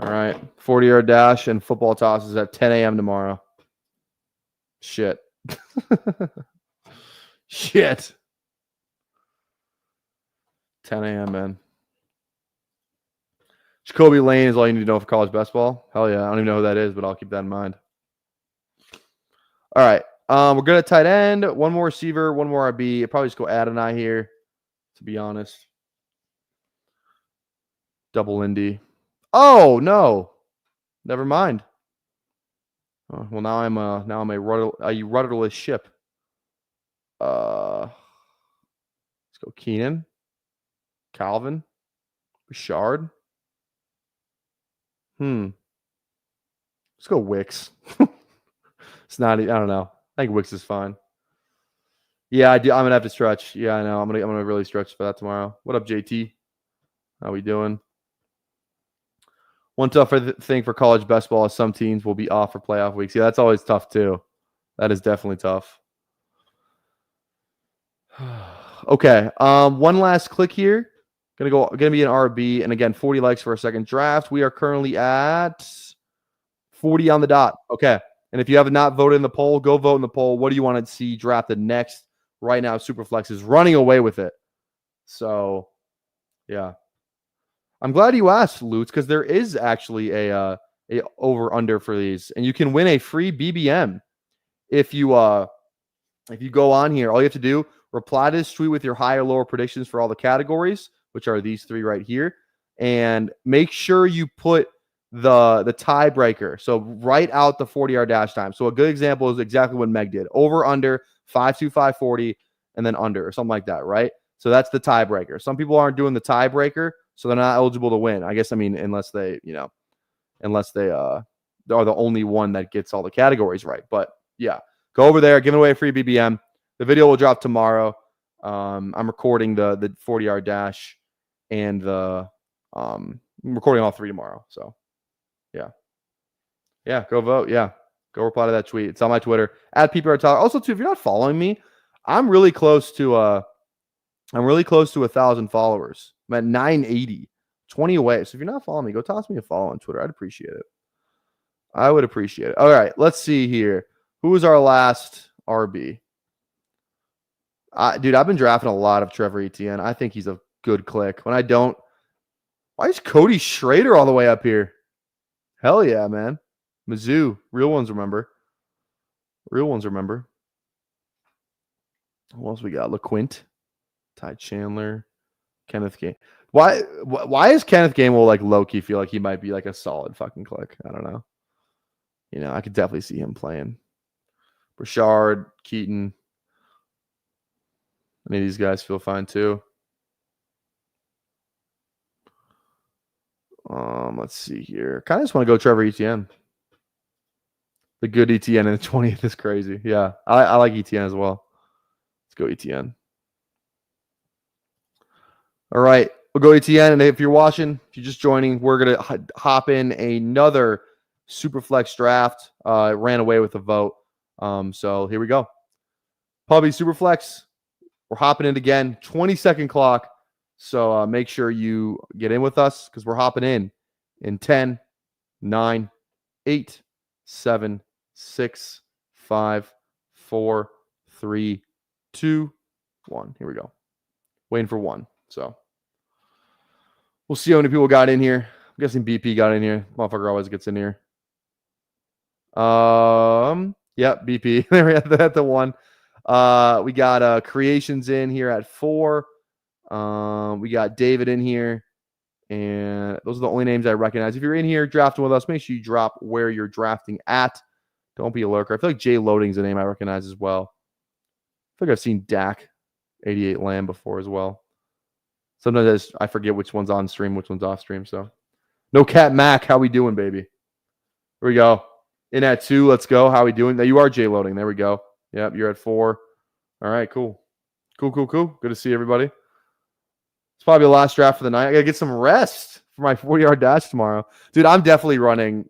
All right. 40-yard dash and football tosses at 10 a.m. tomorrow. Shit. Shit. 10 a.m., man. Jacoby Lane is all you need to know for college basketball. Hell yeah. I don't even know who that is, but I'll keep that in mind. All right. We're good at tight end. One more receiver, one more RB. I'll probably just go Adonai here, to be honest. Double Indy. Oh, no. Never mind. Oh, well, now I'm a rudderless ship. Let's go Keenan. Calvin. Richard. Let's go Wicks. It's not. I don't know. I think Wicks is fine. Yeah, I do. I'm gonna have to stretch. Yeah, I know. I'm gonna really stretch for that tomorrow. What up, JT? How we doing? One tough thing for college basketball is some teams will be off for playoff weeks. Yeah, that's always tough too. That is definitely tough. Okay. One last click here. Gonna be an RB, and again, 40 likes for a second draft. We are currently at 40 on the dot. Okay. And if you have not voted in the poll, go vote in the poll. What do you want to see drafted next? Right now, SuperFlex is running away with it. So, yeah. I'm glad you asked, Lutz, because there is actually a over-under for these. And you can win a free BBM if you go on here. All you have to do, reply to this tweet with your high or lower predictions for all the categories, which are these three right here. And make sure you put the tiebreaker. So write out the 40-yard dash time. So a good example is exactly what Meg did. Over, under, 5.2540, and then under, or something like that, right? So that's the tiebreaker. Some people aren't doing the tiebreaker, so they're not eligible to win. I guess, I mean, unless they are the only one that gets all the categories right. But yeah, go over there, give away a free BBM. The video will drop tomorrow. I'm recording the 40-yard dash and I'm recording all three tomorrow. So yeah, go vote. Yeah, go reply to that tweet. It's on my Twitter at PPR Tyler. Also, too, if you're not following me, I'm really close to 1,000 followers. I'm at 980, 20 away. So if you're not following me, go toss me a follow on Twitter. I'd appreciate it. I would appreciate it. All right, let's see here. Who was our last RB? Dude, I've been drafting a lot of Trevor Etienne. I think he's a good click. When I don't, why is Cody Schrader all the way up here? Hell yeah, man. Mizzou. Real ones remember. Who else we got? LaQuint. Ty Chandler. Kenneth Game. Why is Kenneth Gainwell like low-key feel like he might be like a solid fucking click? I don't know. You know, I could definitely see him playing. Richard, Keaton. Any of these guys feel fine too. Let's see here. Kind of just want to go Trevor Etienne. The good Etienne in the 20th is crazy. Yeah, I like Etienne as well. Let's go Etienne. All right, we'll go Etienne. And if you're watching, if you're just joining, we're going to hop in another SuperFlex draft. It ran away with the vote. So here we go. Pubby SuperFlex. We're hopping in again. 20-second clock. So make sure you get in with us because we're hopping in 10, 9, 8, 7, 6, 5, 4, 3, 2, 1. Here we go. Waiting for 1. So we'll see how many people got in here. I'm guessing BP got in here. Motherfucker always gets in here. Yep, BP. There at the 1. We got Creations in here at 4. We got David in here. And those are the only names I recognize. If you're in here drafting with us, make sure you drop where you're drafting at. Don't be a lurker. I feel like Jay Loading's a name I recognize as well. I feel like I've seen Dak 88 Lamb before as well. Sometimes I forget which one's on stream, which one's off stream. So, no Cat Mac, how we doing, baby? Here we go. In at 2, let's go. How we doing? Now you are Jay Loading. There we go. Yep, you're at 4. All right, cool. Cool. Good to see everybody. It's probably the last draft for the night. I gotta get some rest for my 40-yard dash tomorrow, dude. I'm definitely running.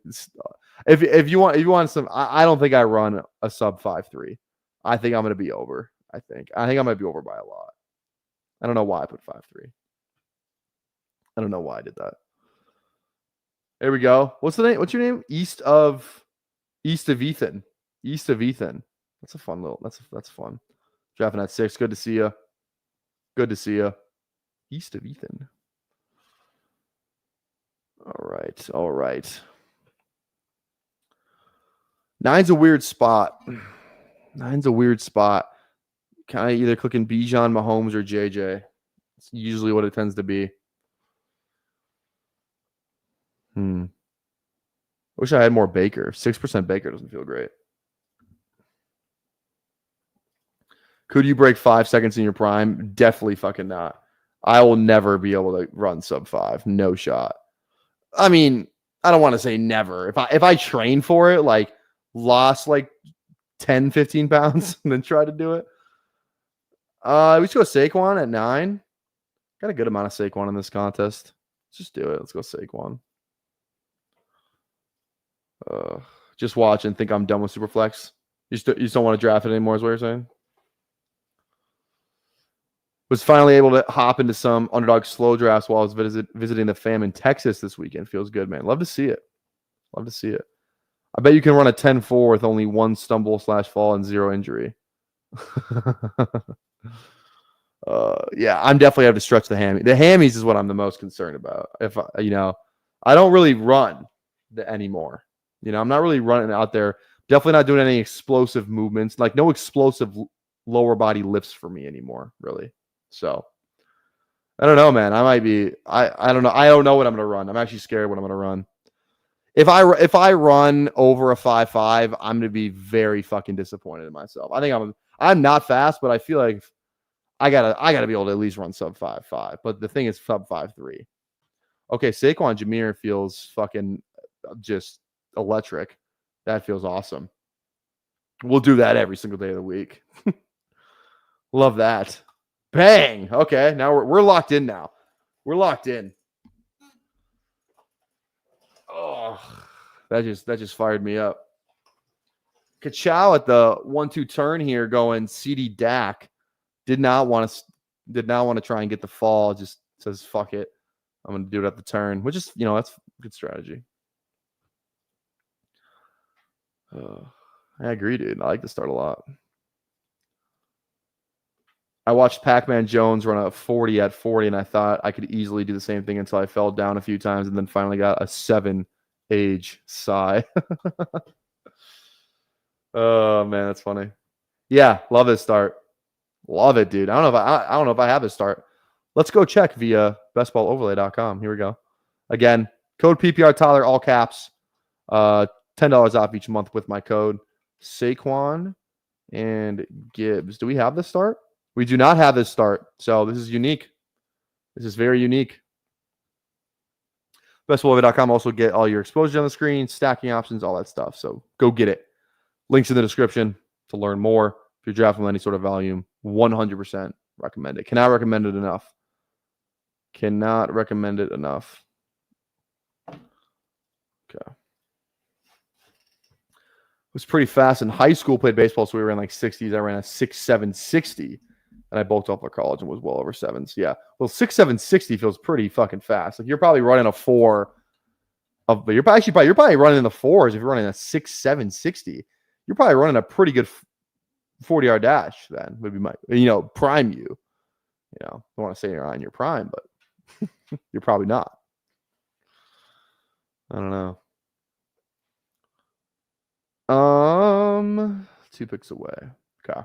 If you want some, I don't think I run a sub 5.3. I think I'm gonna be over. I think I might be over by a lot. I don't know why I put 5.3. I don't know why I did that. There we go. What's the name? What's your name? East of Ethan. East of Ethan. That's a fun little. That's fun. Drafting at 6. Good to see you. Good to see you. East of Ethan. All right. 9's a weird spot. 9's a weird spot. Kind of either clicking Bijan, Mahomes, or JJ. It's usually what it tends to be. Wish I had more Baker. 6% Baker doesn't feel great. Could you break 5 seconds in your prime? Definitely fucking not. I will never be able to run sub 5. No shot. I mean, I don't want to say never. If I train for it, like lost like 10, 15 pounds and then try to do it. We should go Saquon at 9. Got a good amount of Saquon in this contest. Let's just do it. Let's go Saquon. Just watch and think I'm done with Superflex. You just don't want to draft it anymore, is what you're saying? Was finally able to hop into some underdog slow drafts while I was visiting the fam in Texas this weekend. Feels good, man. Love to see it. I bet you can run a 10-4 with only 1 stumble/fall and 0 injury. Yeah, I'm definitely have to stretch the hammy. The hammies is what I'm the most concerned about. If I don't really run anymore. I'm not really running out there. Definitely not doing any explosive movements. Like no explosive lower body lifts for me anymore, really. So I don't know, man. I might be. I don't know. I don't know what I'm gonna run. I'm actually scared what I'm gonna run. If I run over a 5.5, I'm gonna be very fucking disappointed in myself. I think I'm not fast, but I feel like I gotta be able to at least run sub 5.5. But the thing is sub 5.3. Okay, Saquon Jameer feels fucking just electric. That feels awesome. We'll do that every single day of the week. Love that. Bang. Okay, now we're locked in now. We're locked in. Oh, that just fired me up. Kachow at the 1-2 turn here going CD Dak. Did not want to try and get the fall. Just says fuck it. I'm gonna do it at the turn, which is that's a good strategy. I agree, dude. I like the start a lot. I watched Pac-Man Jones run a 40 at 40, and I thought I could easily do the same thing until I fell down a few times and then finally got a 7 age sigh. Oh, man, that's funny. Yeah, love his start. Love it, dude. I don't know if I have his start. Let's go check via bestballoverlay.com. Here we go. Again, code PPR Tyler, all caps. $10 off each month with my code. Saquon and Gibbs. Do we have this start? We do not have this start. So this is unique. This is very unique. Bestballoverlay.com. Also get all your exposure on the screen, stacking options, all that stuff. So go get it. Links in the description to learn more. If you're drafting with any sort of volume, 100% recommend it. Cannot recommend it enough. Cannot recommend it enough. Okay. It was pretty fast. In high school, played baseball, so we ran like 60s. I ran a 6.7 60, and I bulked up for college and was well over 7s. Yeah. Well, 6.7 60 feels pretty fucking fast. Like you're probably running a 4 of, but you're probably running in the 4s if you're running a 6.7 60. You're probably running a pretty good 40-yard dash then. Would be my, prime you. I don't want to say you're on your prime, but you're probably not. I don't know. 2 picks away. Okay.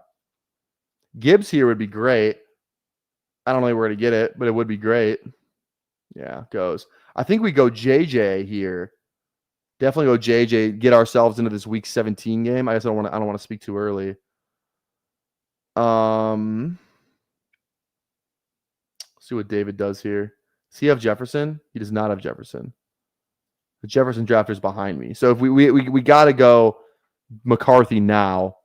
Gibbs here would be great. I don't know where to get it, but it would be great. Yeah, goes. I think we go JJ here. Definitely go JJ. Get ourselves into this week 17 game. I guess I don't want to speak too early. See what David does here. Does he have Jefferson? He does not have Jefferson. The Jefferson drafter is behind me. So if we got to go McCarthy now.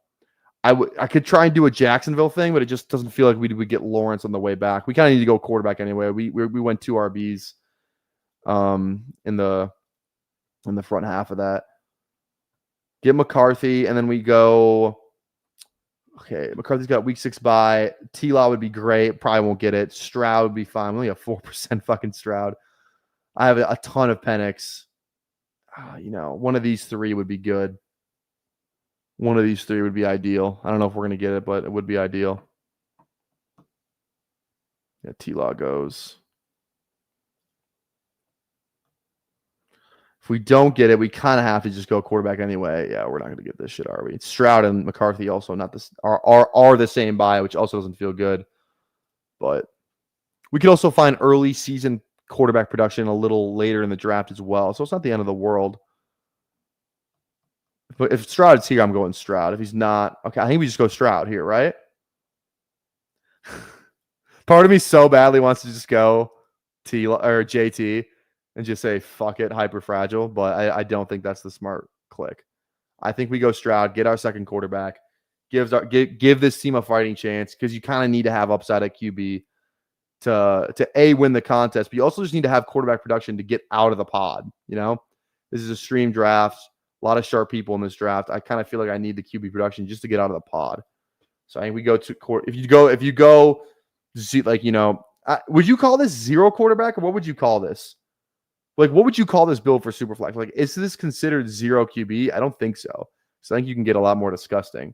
I could try and do a Jacksonville thing, but it just doesn't feel like we get Lawrence on the way back. We kind of need to go quarterback anyway. We went 2 RBs in the front half of that. Get McCarthy, and then we go. Okay, McCarthy's got week 6 bye. T-Law would be great. Probably won't get it. Stroud would be fine. We only have 4% fucking Stroud. I have a ton of Penix. One of these 3 would be good. One of these 3 would be ideal. I don't know if we're going to get it, but it would be ideal. Yeah, T-Law goes. If we don't get it, we kind of have to just go quarterback anyway. Yeah, we're not going to get this shit, are we? Stroud and McCarthy also not this are the same buy, which also doesn't feel good. But we could also find early season quarterback production a little later in the draft as well. So it's not the end of the world. But if Stroud's here, I'm going Stroud. If he's not, okay, I think we just go Stroud here, right? Part of me so badly wants to just go T or JT and just say fuck it, hyper fragile, but I don't think that's the smart click. I think we go Stroud, get our second quarterback, give this team a fighting chance because you kind of need to have upside at QB to win the contest, but you also just need to have quarterback production to get out of the pod. This is a stream draft. A lot of sharp people in this draft. I kind of feel like I need the QB production just to get out of the pod. So I think we go to court. If you go, see, would you call this 0 quarterback or what would you call this? Like, what would you call this build for SuperFlex? Like, is this considered 0 QB? I don't think so. So I think you can get a lot more disgusting.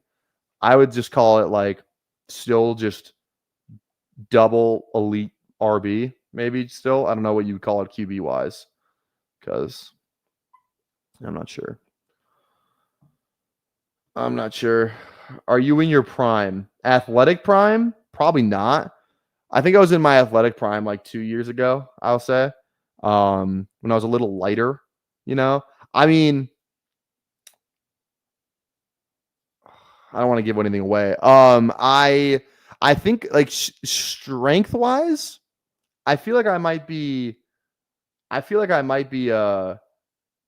I would just call it like still just double elite RB, maybe still. I don't know what you would call it QB wise because I'm not sure. Are you in your prime? Athletic prime? Probably not. I think I was in my athletic prime like 2 years ago, I'll say. When I was a little lighter, I mean, I don't want to give anything away. I think like strength wise, I feel like I might be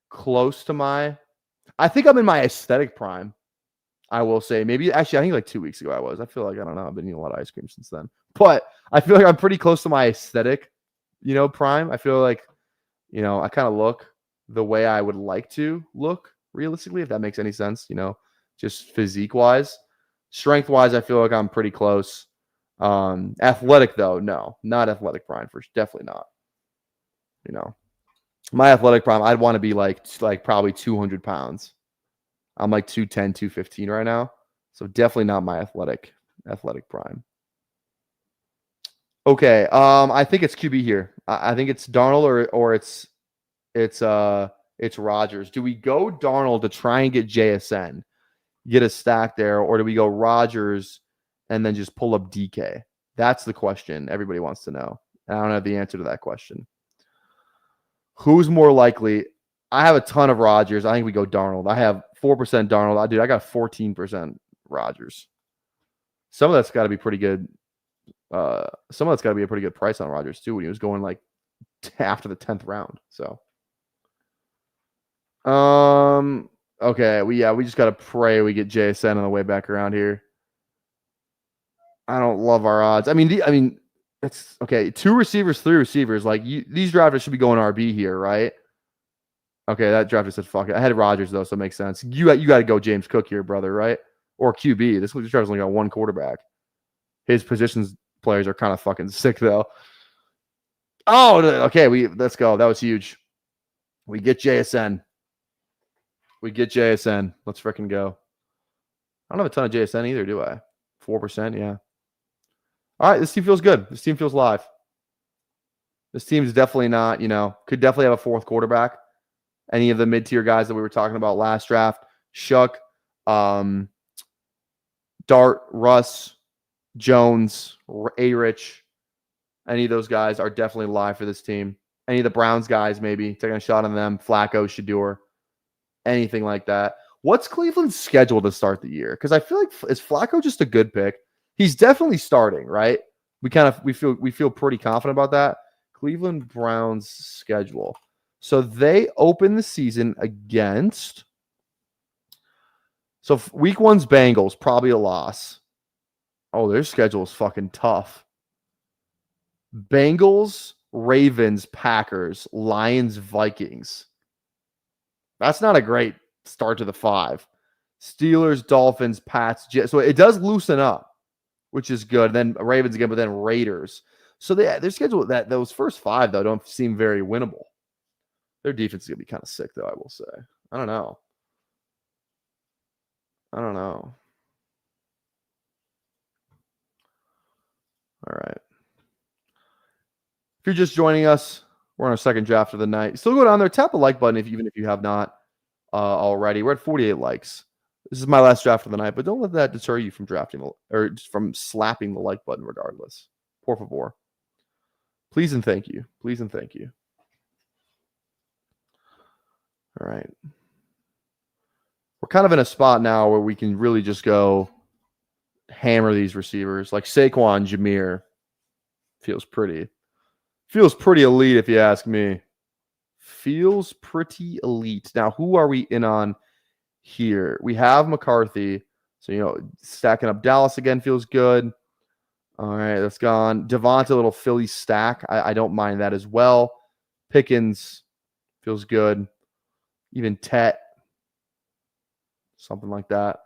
close to my, I think I'm in my aesthetic prime. I will say maybe actually, I think like 2 weeks ago I feel like, I don't know. I've been eating a lot of ice cream since then, but I feel like I'm pretty close to my aesthetic, prime. I feel like, I kind of look the way I would like to look realistically, if that makes any sense, just physique wise. Strength wise, I feel like I'm pretty close. Athletic though, no, not athletic prime for definitely not. My athletic prime, I'd want to be like probably 200 pounds. I'm like 210, 215 right now. So definitely not my athletic prime. Okay. I think it's QB here. I think it's Darnold or it's Rodgers. Do we go Darnold to try and get JSN, get a stack there, or do we go Rodgers and then just pull up DK? That's the question everybody wants to know. And I don't have the answer to that question. Who's more likely? I have a ton of Rodgers. I think we go Darnold. I have 4% Darnold. Dude, I got 14% Rodgers. Some of that's got to be pretty good. Some of that's got to be a pretty good price on Rodgers too when he was going like after the 10th round. So, okay, we just gotta pray we get JSN on the way back around here. I don't love our odds. I mean, it's okay. 2 receivers, 3 receivers. Like these drafters should be going RB here, right? Okay, that drafter said fuck it. I had Rodgers though, so it makes sense. You got to go James Cook here, brother, right? Or QB. This drafter's only got 1 quarterback. His positions players are kind of fucking sick though. Oh, okay. Let's go. That was huge. We get JSN. Let's freaking go. I don't have a ton of JSN either, do I? 4%, yeah. All right, this team feels good. This team feels live. This team is definitely not, could definitely have a 4th quarterback. Any of the mid-tier guys that we were talking about last draft, Shuck, Dart, Russ, Jones, A-Rich, any of those guys are definitely live for this team. Any of the Browns guys, maybe taking a shot on them. Flacco, Shador, anything like that. What's Cleveland's schedule to start the year? Because I feel like is Flacco just a good pick? He's definitely starting, right? We feel pretty confident about that. Cleveland Browns schedule. So they open the season against. So week 1's Bengals, probably a loss. Oh, their schedule is fucking tough. Bengals, Ravens, Packers, Lions, Vikings. That's not a great start to the 5. Steelers, Dolphins, Pats, Jets. So it does loosen up, which is good. Then Ravens again, but then Raiders. So their schedule, those first 5, though, don't seem very winnable. Their defense is going to be kind of sick, though, I will say. I don't know. All right. If you're just joining us, we're on our second draft of the night. Still go down there, tap the like button even if you have not already. We're at 48 likes. This is my last draft of the night, but don't let that deter you from drafting or from slapping the like button regardless. Por favor. Please and thank you. All right. We're kind of in a spot now where we can really just go hammer these receivers. Like Saquon, Jameer feels pretty elite if you ask me. Feels pretty elite. Now, who are we in on here? We have McCarthy. So, stacking up Dallas again feels good. All right, that's gone. Devonta, little Philly stack. I don't mind that as well. Pickens feels good. Even Tet. Something like that.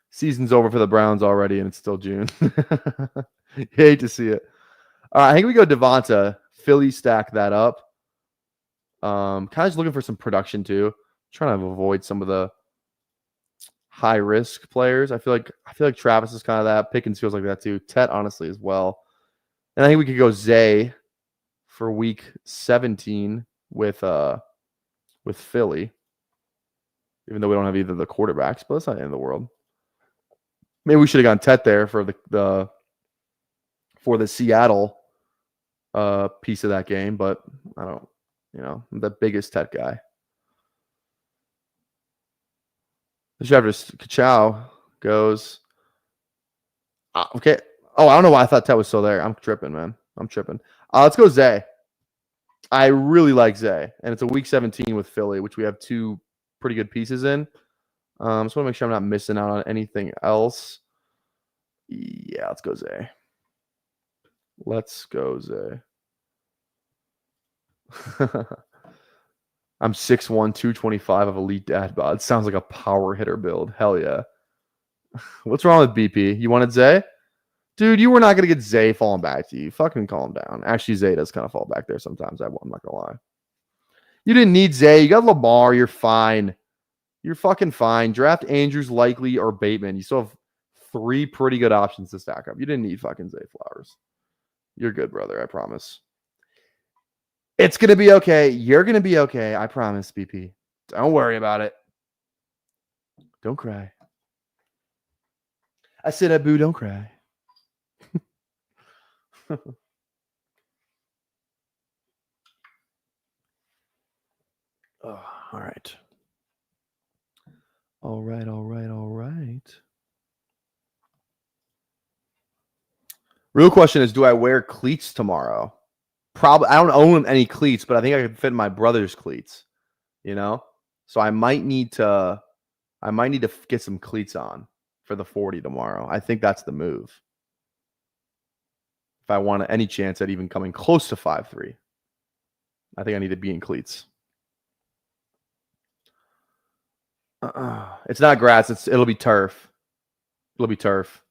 Season's over for the Browns already, and it's still June. Hate to see it. All right, I think we go Devonta. Philly stack that up. Kind of just looking for some production too. Trying to avoid some of the high risk players. I feel like Travis is kind of that. Pickens feels like that too. Tet honestly as well. And I think we could go Zay for week 17 with Philly. Even though we don't have either of the quarterbacks, but that's not the end of the world. Maybe we should have gone Tet there for the Seattle piece of that game, but I don't, I'm the biggest Tet guy. The Travis Kachow goes. Okay. Oh, I don't know why I thought Tet was still there. I'm tripping, man. Let's go Zay. I really like Zay, and it's a week 17 with Philly, which we have 2 pretty good pieces in. Just want to make sure I'm not missing out on anything else. Yeah, let's go Zay. I'm 6'1", 225 of elite dad bod. Sounds like a power hitter build. Hell yeah. What's wrong with BP? You wanted Zay? Dude, you were not going to get Zay falling back to you. Fucking calm down. Actually, Zay does kind of fall back there sometimes. I'm not going to lie. You didn't need Zay. You got Lamar. You're fine. You're fucking fine. Draft Andrews, Likely, or Bateman. You still have 3 pretty good options to stack up. You didn't need fucking Zay Flowers. You're good, brother. I promise. It's going to be okay. You're going to be okay. I promise, BP. Don't worry about it. Don't cry. I said, Abu, don't cry. Oh, all right. All right, all right, all right. Real question is, do I wear cleats tomorrow? Probably. I don't own any cleats, but I think I could fit in my brother's cleats. You know, so I might need to get some cleats on for the 40 tomorrow. I think that's the move. If I want any chance at even coming close to 5'3", I think I need to be in cleats. It's not grass. It'll be turf. It'll be turf.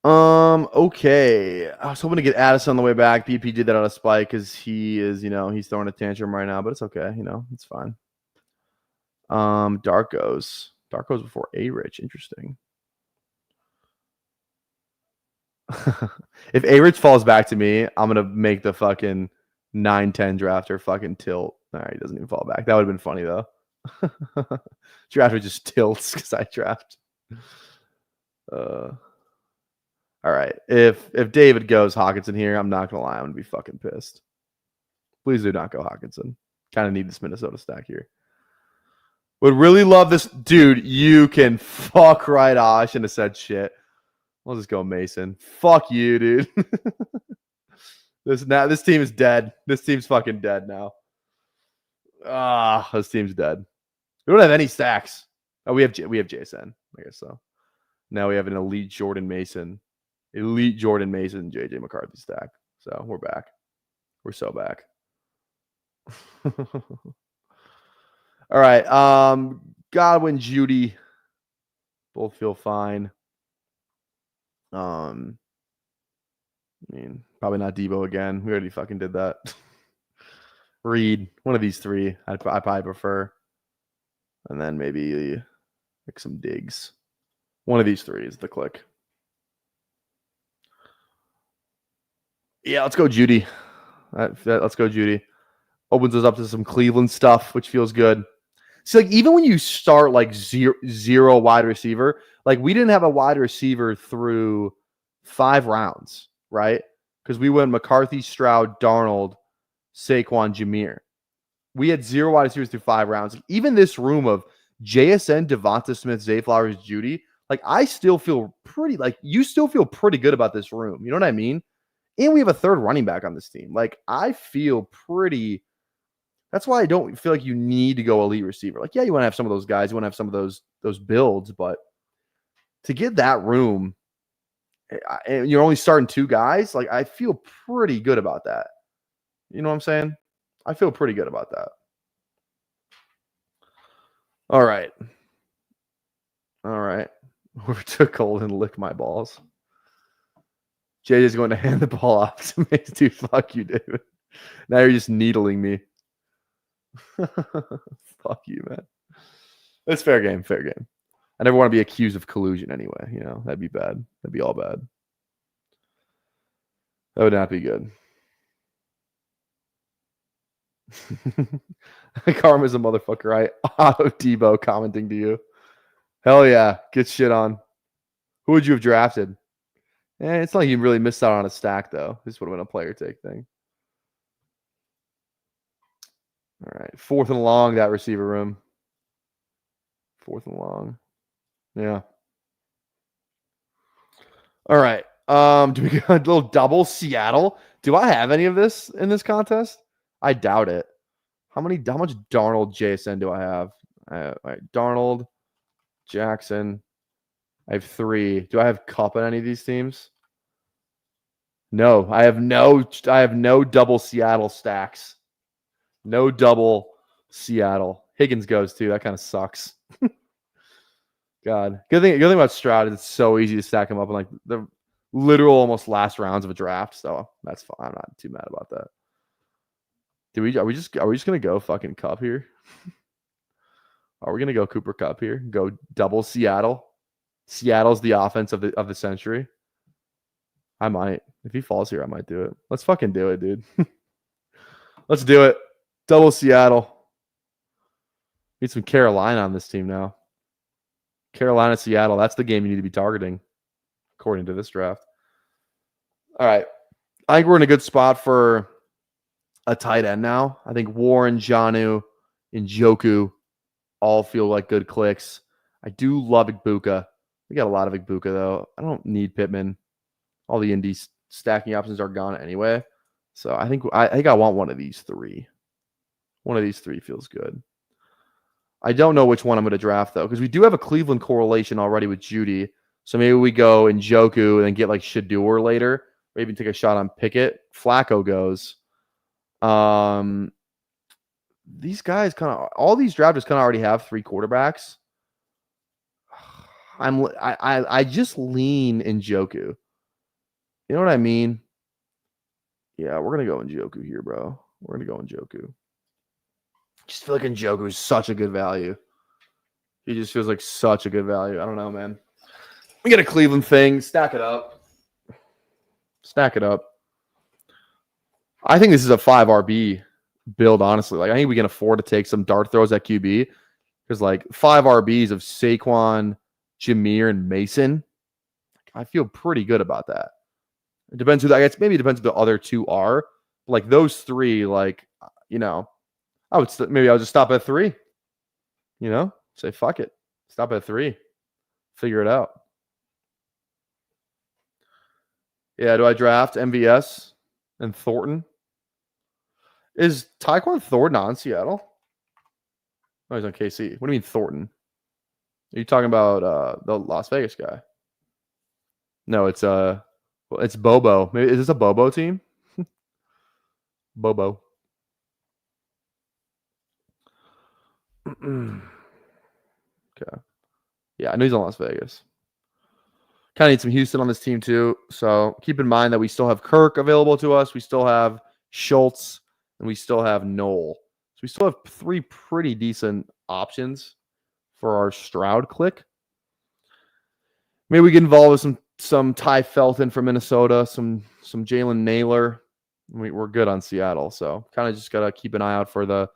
Okay. I was hoping to get Addison on the way back. BP did that on a spike because he is, he's throwing a tantrum right now, but it's okay. It's fine. Dark goes before A-Rich. Interesting. If A-Rich falls back to me, I'm gonna make the fucking 9-10 drafter fucking tilt. All right, he doesn't even fall back. That would have been funny though. Drafter just tilts because I draft. All right. If David goes Hawkinson here, I'm not gonna lie, I'm gonna be fucking pissed. Please do not go Hawkinson. Kind of need this Minnesota stack here. Would really love this. Dude, you can fuck right off. I shouldn't have said shit. We'll just go Mason. Fuck you, dude. This team is dead. This team's fucking dead now. This team's dead. We don't have any stacks. Oh, we have Jason. I guess so. Now we have an elite Jordan Mason, JJ McCarthy stack. So we're back. We're so back. All right. Godwin, Judy, both feel fine. I mean, probably not Debo again. We already fucking did that. Reed, one of these three, I probably prefer. And then maybe like some digs. One of these three is the click. Yeah, let's go Judy. Let's go Judy. Opens us up to some Cleveland stuff, which feels good. See, like even when you start like zero wide receiver, like we didn't have a wide receiver through 5 rounds, right? Because we went McCarthy, Stroud, Darnold, Saquon, Jameer. We had 0 wide receivers through 5 rounds. Even this room of JSN, Devonta Smith, Zay Flowers, Judy, like I still feel pretty, like you still feel pretty good about this room. You know what I mean? And we have a third running back on this team. Like I feel pretty. That's why I don't feel like you need to go elite receiver. Like, yeah, you want to have some of those guys, you want to have some of those builds, but to get that room, and you're only starting 2 guys, like I feel pretty good about that. You know what I'm saying? I feel pretty good about that. All right. Over to Cole and lick my balls. JJ's going to hand the ball off to me. Dude, fuck you, David. Now you're just needling me. Fuck you, man. It's fair game. I never want to be accused of collusion anyway. That'd be bad. That'd be all bad. That would not be good. Karma's a motherfucker. I auto Debo commenting to you. Hell yeah. Get shit on. Who would you have drafted? It's not like you really missed out on a stack, though. This would have been a player take thing. All right. 4th and long, that receiver room. 4th and long. Yeah. All right. Do we got a little double Seattle? Do I have any of this in this contest? I doubt it. How much Darnold JSN do I have? All right. Darnold, Jackson. I have 3. Do I have Cup on any of these teams? No. I have no double Seattle stacks. No double Seattle. Higgins goes too. That kind of sucks. God. Good thing about Stroud is it's so easy to stack him up in like the literal almost last rounds of a draft. So that's fine. I'm not too mad about that. Are we just gonna go fucking Cup here? Are we gonna go Cooper Cup here? Go double Seattle? Seattle's the offense of the century. I might. If he falls here, I might do it. Let's fucking do it, dude. Let's do it. Double Seattle. Need some Carolina on this team now. Carolina, Seattle. That's the game you need to be targeting. according to this draft. All right. I think we're in a good spot for a tight end now. I think Warren, Jonnu, and Njoku all feel like good clicks. I do love Igbuka. We got a lot of Igbuka, though. I don't need Pittman. All the indie stacking options are gone anyway. So I think I want one of these three. One of these three feels good. I don't know which one I'm going to draft, though, because we do have a Cleveland correlation already with Judy. So maybe we go Njoku and then get like Shador later. Maybe take a shot on Pickett. Flacco goes. These guys all these drafters kind of already have 3 quarterbacks. I just lean Njoku. You know what I mean? Yeah, we're gonna go Njoku here, bro. We're gonna go Njoku. Just feel like Njoku is such a good value. He just feels like such a good value. I don't know, man. We get a Cleveland thing. Stack it up. Stack it up. I think this is a 5 RB build, honestly. Like, I think we can afford to take some dart throws at QB because, like, 5 RBs of Saquon, Jameer, and Mason. I feel pretty good about that. It depends who I guess maybe it depends who the other 2 are. Like, those 3, like, you know, maybe I'll just stop at 3. You know, say fuck it. Stop at 3. Figure it out. Yeah, do I draft MVS and Thornton? Is Tyquan Thornton on Seattle? Oh, he's on KC. What do you mean Thornton? Are you talking about the Las Vegas guy? No, it's Bobo. Maybe is this a Bobo team? Bobo. Okay. Yeah, I know he's on Las Vegas. Kind of need some Houston on this team too. So keep in mind that we still have Kirk available to us. We still have Schultz, and we still have Knoll. So we still have 3 pretty decent options for our Stroud click. Maybe we get involved with some Ty Felton from Minnesota, some Jalen Naylor. We're good on Seattle, so kind of just gotta keep an eye out for the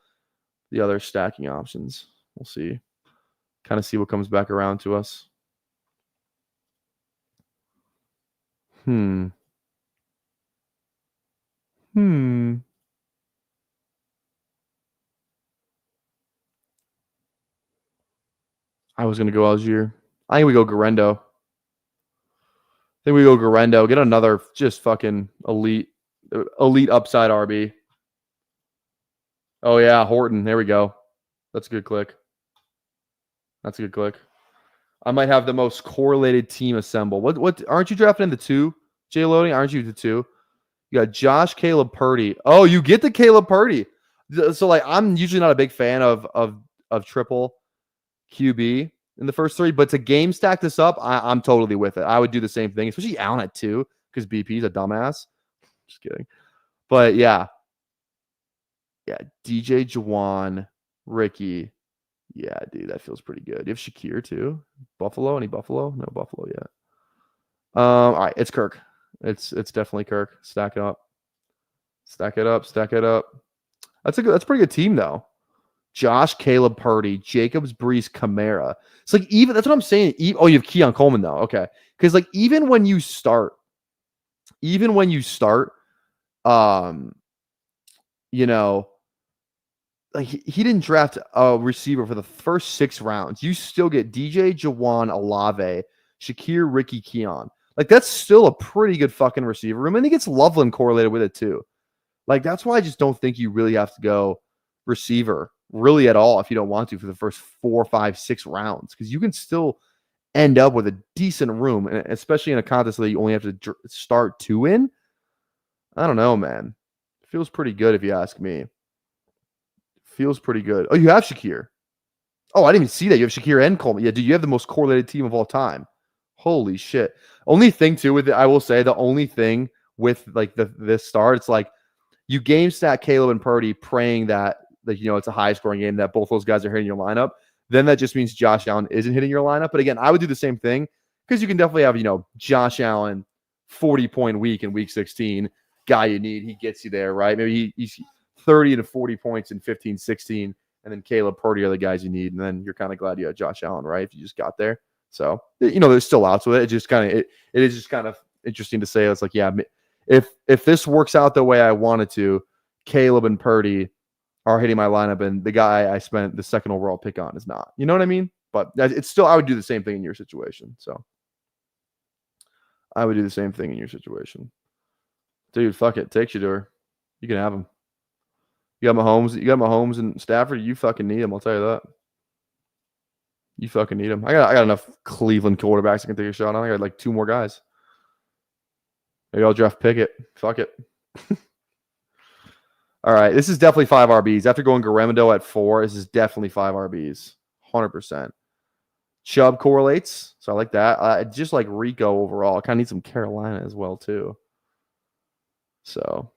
other stacking options. We'll see. Kind of see what comes back around to us. I was going to go Algier. I think we go Garendo. Get another just fucking elite upside RB. Oh, yeah, Horton. There we go. That's a good click. I might have the most correlated team assemble. What aren't you drafting in the 2? Jay Loading, aren't you the 2? You got Josh, Caleb, Purdy. Oh, you get the Caleb Purdy. So like I'm usually not a big fan of triple QB in the first 3, but to game stack this up, I'm totally with it. I would do the same thing, especially Allen at 2 because BP's a dumbass. Just kidding. But yeah, DJ Jawan, Ricky. Yeah, dude, that feels pretty good. You have Shakir too. Buffalo? Any Buffalo? No Buffalo yet. All right, it's Kirk. It's definitely Kirk. Stack it up. That's a pretty good team though. Josh, Caleb, Purdy, Jacobs, Brees, Kamara. It's like even that's what I'm saying. You have Keon Coleman though. Okay, because like even when you start, you know, like he didn't draft a receiver for the first 6 rounds. You still get DJ, Jawan, Olave, Shakir, Ricky, Keon. Like that's still a pretty good fucking receiver room, and he gets Loveland correlated with it too. Like that's why I just don't think you really have to go receiver really at all if you don't want to for the first 4, 5, 6 rounds because you can still end up with a decent room, and especially in a contest that you only have to start 2 in. I don't know, man. It feels pretty good if you ask me. Feels pretty good. Oh, you have Shakir. Oh, I didn't even see that. You have Shakir and Coleman. Yeah, dude, you have the most correlated team of all time. Holy shit. Only thing too with it, I will say the only thing with like this start, it's like you game stack Caleb and Purdy praying that it's a high scoring game that both those guys are hitting your lineup. Then that just means Josh Allen isn't hitting your lineup. But again, I would do the same thing because you can definitely have, Josh Allen 40-point week in week 16 guy you need. He gets you there, right? Maybe he's 30 to 40 points in 15, 16, and then Caleb Purdy are the guys you need. And then you're kind of glad you had Josh Allen, right? If you just got there. So, there's still outs with it. It just kind of it is just kind of interesting to say. It's like, yeah, if this works out the way I wanted to, Caleb and Purdy are hitting my lineup, and the guy I spent the second overall pick on is not. You know what I mean? But it's still, I would do the same thing in your situation. So I would do the same thing in your situation. Dude, fuck it. Take Shedeur. You can have him. You got Mahomes and Stafford. You fucking need him. I'll tell you that. You fucking need him. I got enough Cleveland quarterbacks I can take a shot on. I got like 2 more guys. Maybe I'll draft Pickett. Fuck it. All right. This is definitely 5 RBs. After going Garemdo at 4, this is definitely 5 RBs. 100%. Chubb correlates. So I like that. I just like Rico overall. I kind of need some Carolina as well, too. So,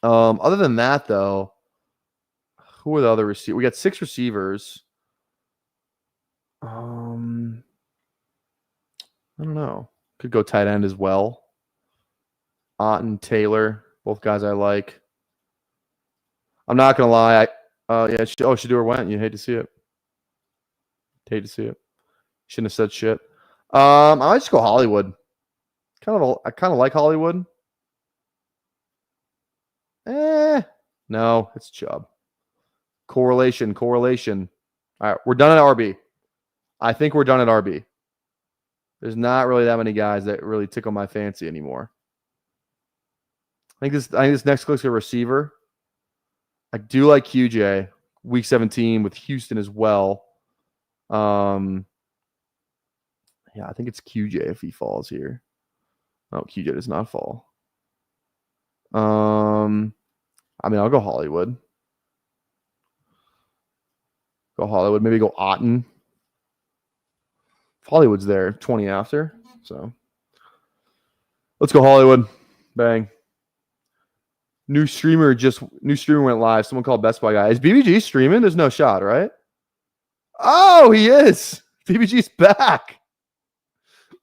other than that, though, who are the other receivers? We got 6 receivers. I don't know. Could go tight end as well. Otten, Taylor, both guys I like. I'm not gonna lie. Shedeur went. You hate to see it. Hate to see it. Shouldn't have said shit. I might just go Hollywood. I kind of like Hollywood. No, it's Chubb. Correlation. All right, we're done at RB. I think we're done at RB. There's not really that many guys that really tickle my fancy anymore. I think this next click's a receiver. I do like QJ. Week 17 with Houston as well. Yeah, I think it's QJ if he falls here. Oh, QJ does not fall. I'll go Hollywood. Maybe go Otten. If Hollywood's there, 20 after. So let's go Hollywood. Bang. New streamer went live. Someone called Best Buy guy. Is BBG streaming? There's no shot, right? Oh, he is. BBG's back.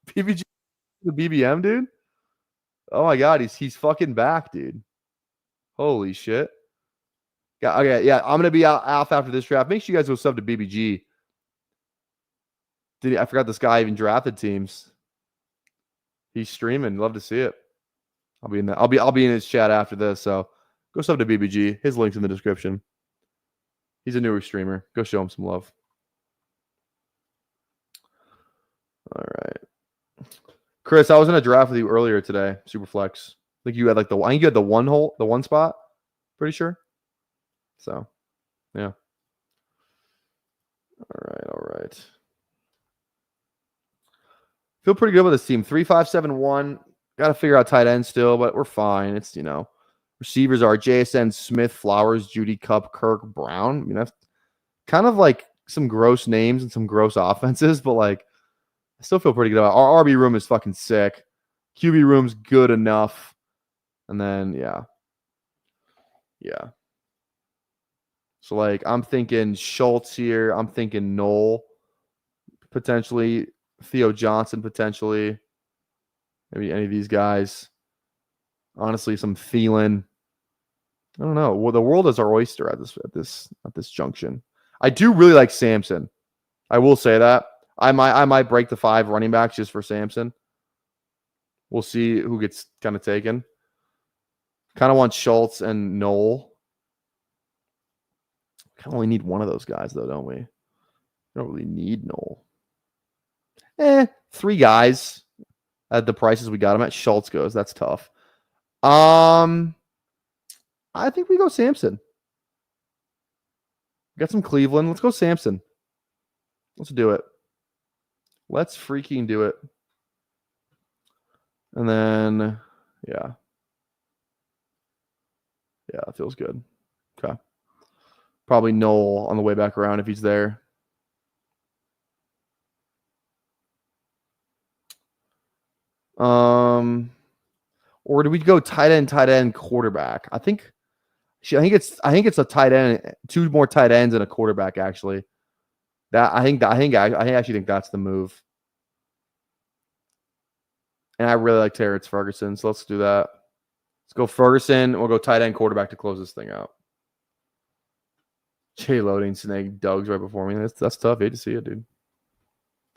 BBG, the BBM, dude. Oh my god, he's fucking back, dude. Holy shit. Yeah, okay, yeah. I'm gonna be out after this draft. Make sure you guys go sub to BBG. I forgot this guy even drafted teams. He's streaming. Love to see it. I'll be in his chat after this. So go sub to BBG. His link's in the description. He's a newer streamer. Go show him some love. All right. Chris, I was in a draft with you earlier today, SuperFlex. I think you had the one spot. Pretty sure. So, yeah. All right. Feel pretty good with this team. 3-5-7-1. Got to figure out tight end still, but we're fine. It's, receivers are JSN, Smith, Flowers, Judy, Cup, Kirk, Brown. I mean, that's kind of like some gross names and some gross offenses, but I still feel pretty good about it. Our RB room is fucking sick. QB room's good enough. And then, yeah. So, I'm thinking Schultz here. I'm thinking Knoll, potentially. Theo Johnson, potentially. Maybe any of these guys. Honestly, some Thielen. I don't know. Well, the world is our oyster at this junction. I do really like Samson. I will say that. I might break the 5 running backs just for Samson. We'll see who gets kind of taken. Kind of want Schultz and Knoll. Kind of only need one of those guys, though, don't we? We don't really need Knoll. 3 guys at the prices we got him at. Schultz goes. That's tough. I think we go Samson. Got some Cleveland. Let's go Samson. Let's do it. Let's freaking do it. And then, yeah. Yeah, it feels good. Okay. Probably Knoll on the way back around if he's there. Or do we go tight end, quarterback? I think it's a tight end, 2 more tight ends and a quarterback actually. I actually think that's the move. And I really like Terrence Ferguson, so let's do that. Let's go Ferguson. We'll go tight end, quarterback to close this thing out. Jay loading snake Doug's right before me. That's tough. Hate to see it, dude.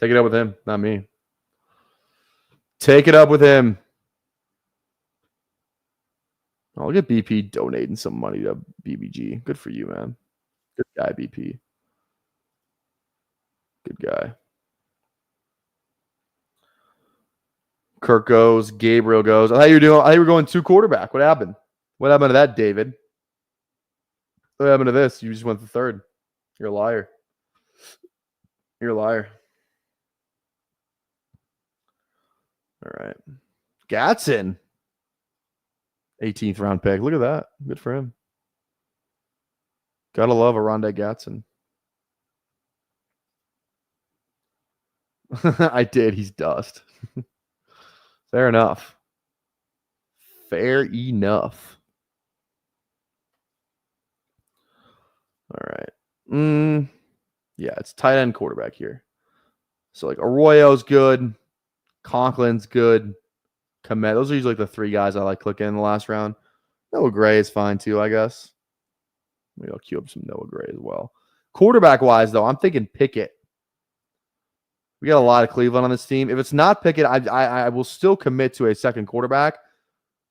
Take it up with him, not me. Take it up with him. Oh, look at BP donating some money to BBG. Good for you, man. Good guy, BP. Good guy. Kirk goes. Gabriel goes. How you doing? I thought you were going 2 quarterback. What happened? What happened to that, David? What happened to this? You just went the 3rd. You're a liar. You're a liar. All right. Gatson. 18th round pick. Look at that. Good for him. Gotta love a Rondé Gatson. I did. He's dust. Fair enough. Fair enough. All right. Yeah, it's tight end quarterback here. So like Arroyo's good. Conklin's good. Komet. Those are usually like the 3 guys I like clicking in the last round. Noah Gray is fine too, I guess. Maybe I'll queue up some Noah Gray as well. Quarterback-wise, though, I'm thinking Pickett. We got a lot of Cleveland on this team. If it's not Pickett, I will still commit to a second quarterback.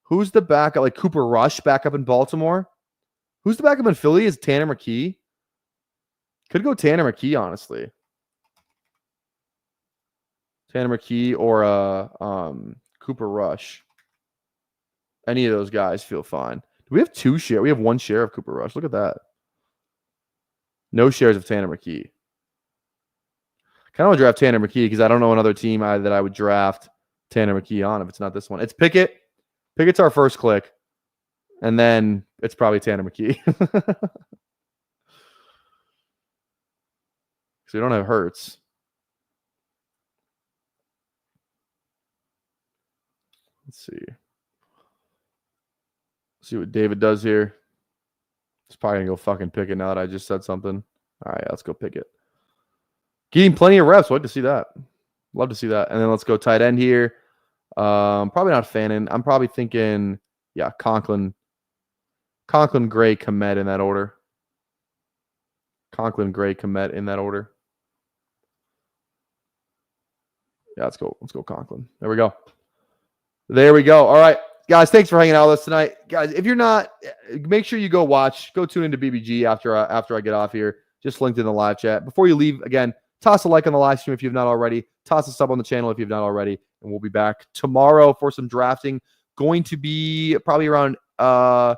Who's the backup? Like Cooper Rush back up in Baltimore? Who's the backup in Philly? Is Tanner McKee? Could go Tanner McKee, honestly. Tanner McKee or Cooper Rush. Any of those guys feel fine. Do we have 2 share? We have 1 share of Cooper Rush. Look at that. No shares of Tanner McKee. Kind of want to draft Tanner McKee because I don't know another team that I would draft Tanner McKee on if it's not this one. It's Pickett. Pickett's our first click. And then it's probably Tanner McKee. So we don't have Hurts. Let's see. See what David does here. He's probably going to go fucking Pickett now that I just said something. All right, let's go Pickett. Getting plenty of reps. Like to see that. Love to see that. And then let's go tight end here. Probably not Fannin. I'm probably thinking, yeah, Conklin, Gray, Komet in that order. Conklin, Gray, Komet in that order. Yeah, let's go. Let's go Conklin. There we go. There we go. All right, guys, thanks for hanging out with us tonight. Guys, if you're not, make sure you go tune into BBG after I get off here. Just linked in the live chat. Before you leave, again, toss a like on the live stream if you've not already. Toss a sub on the channel if you've not already. And we'll be back tomorrow for some drafting. Going to be probably around oh,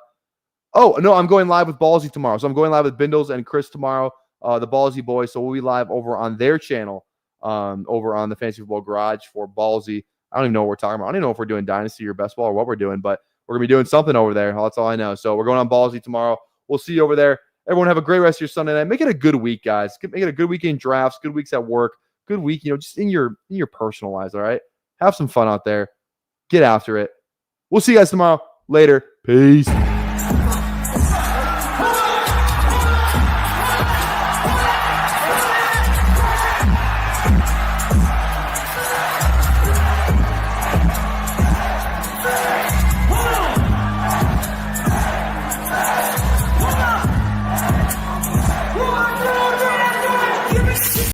no, I'm going live with Ballsy tomorrow. So I'm going live with Bindles and Chris tomorrow, the Ballsy boys. So we'll be live over on their channel, over on the Fantasy Football Garage for Ballsy. I don't even know what we're talking about. I don't even know if we're doing Dynasty or Best Ball or what we're doing, but we're going to be doing something over there. That's all I know. So we're going on Ballsy tomorrow. We'll see you over there. Everyone have a great rest of your Sunday night. Make it a good week, guys. Make it a good week in drafts, good weeks at work, good week, just in your personal lives, all right? Have some fun out there. Get after it. We'll see you guys tomorrow. Later. Peace.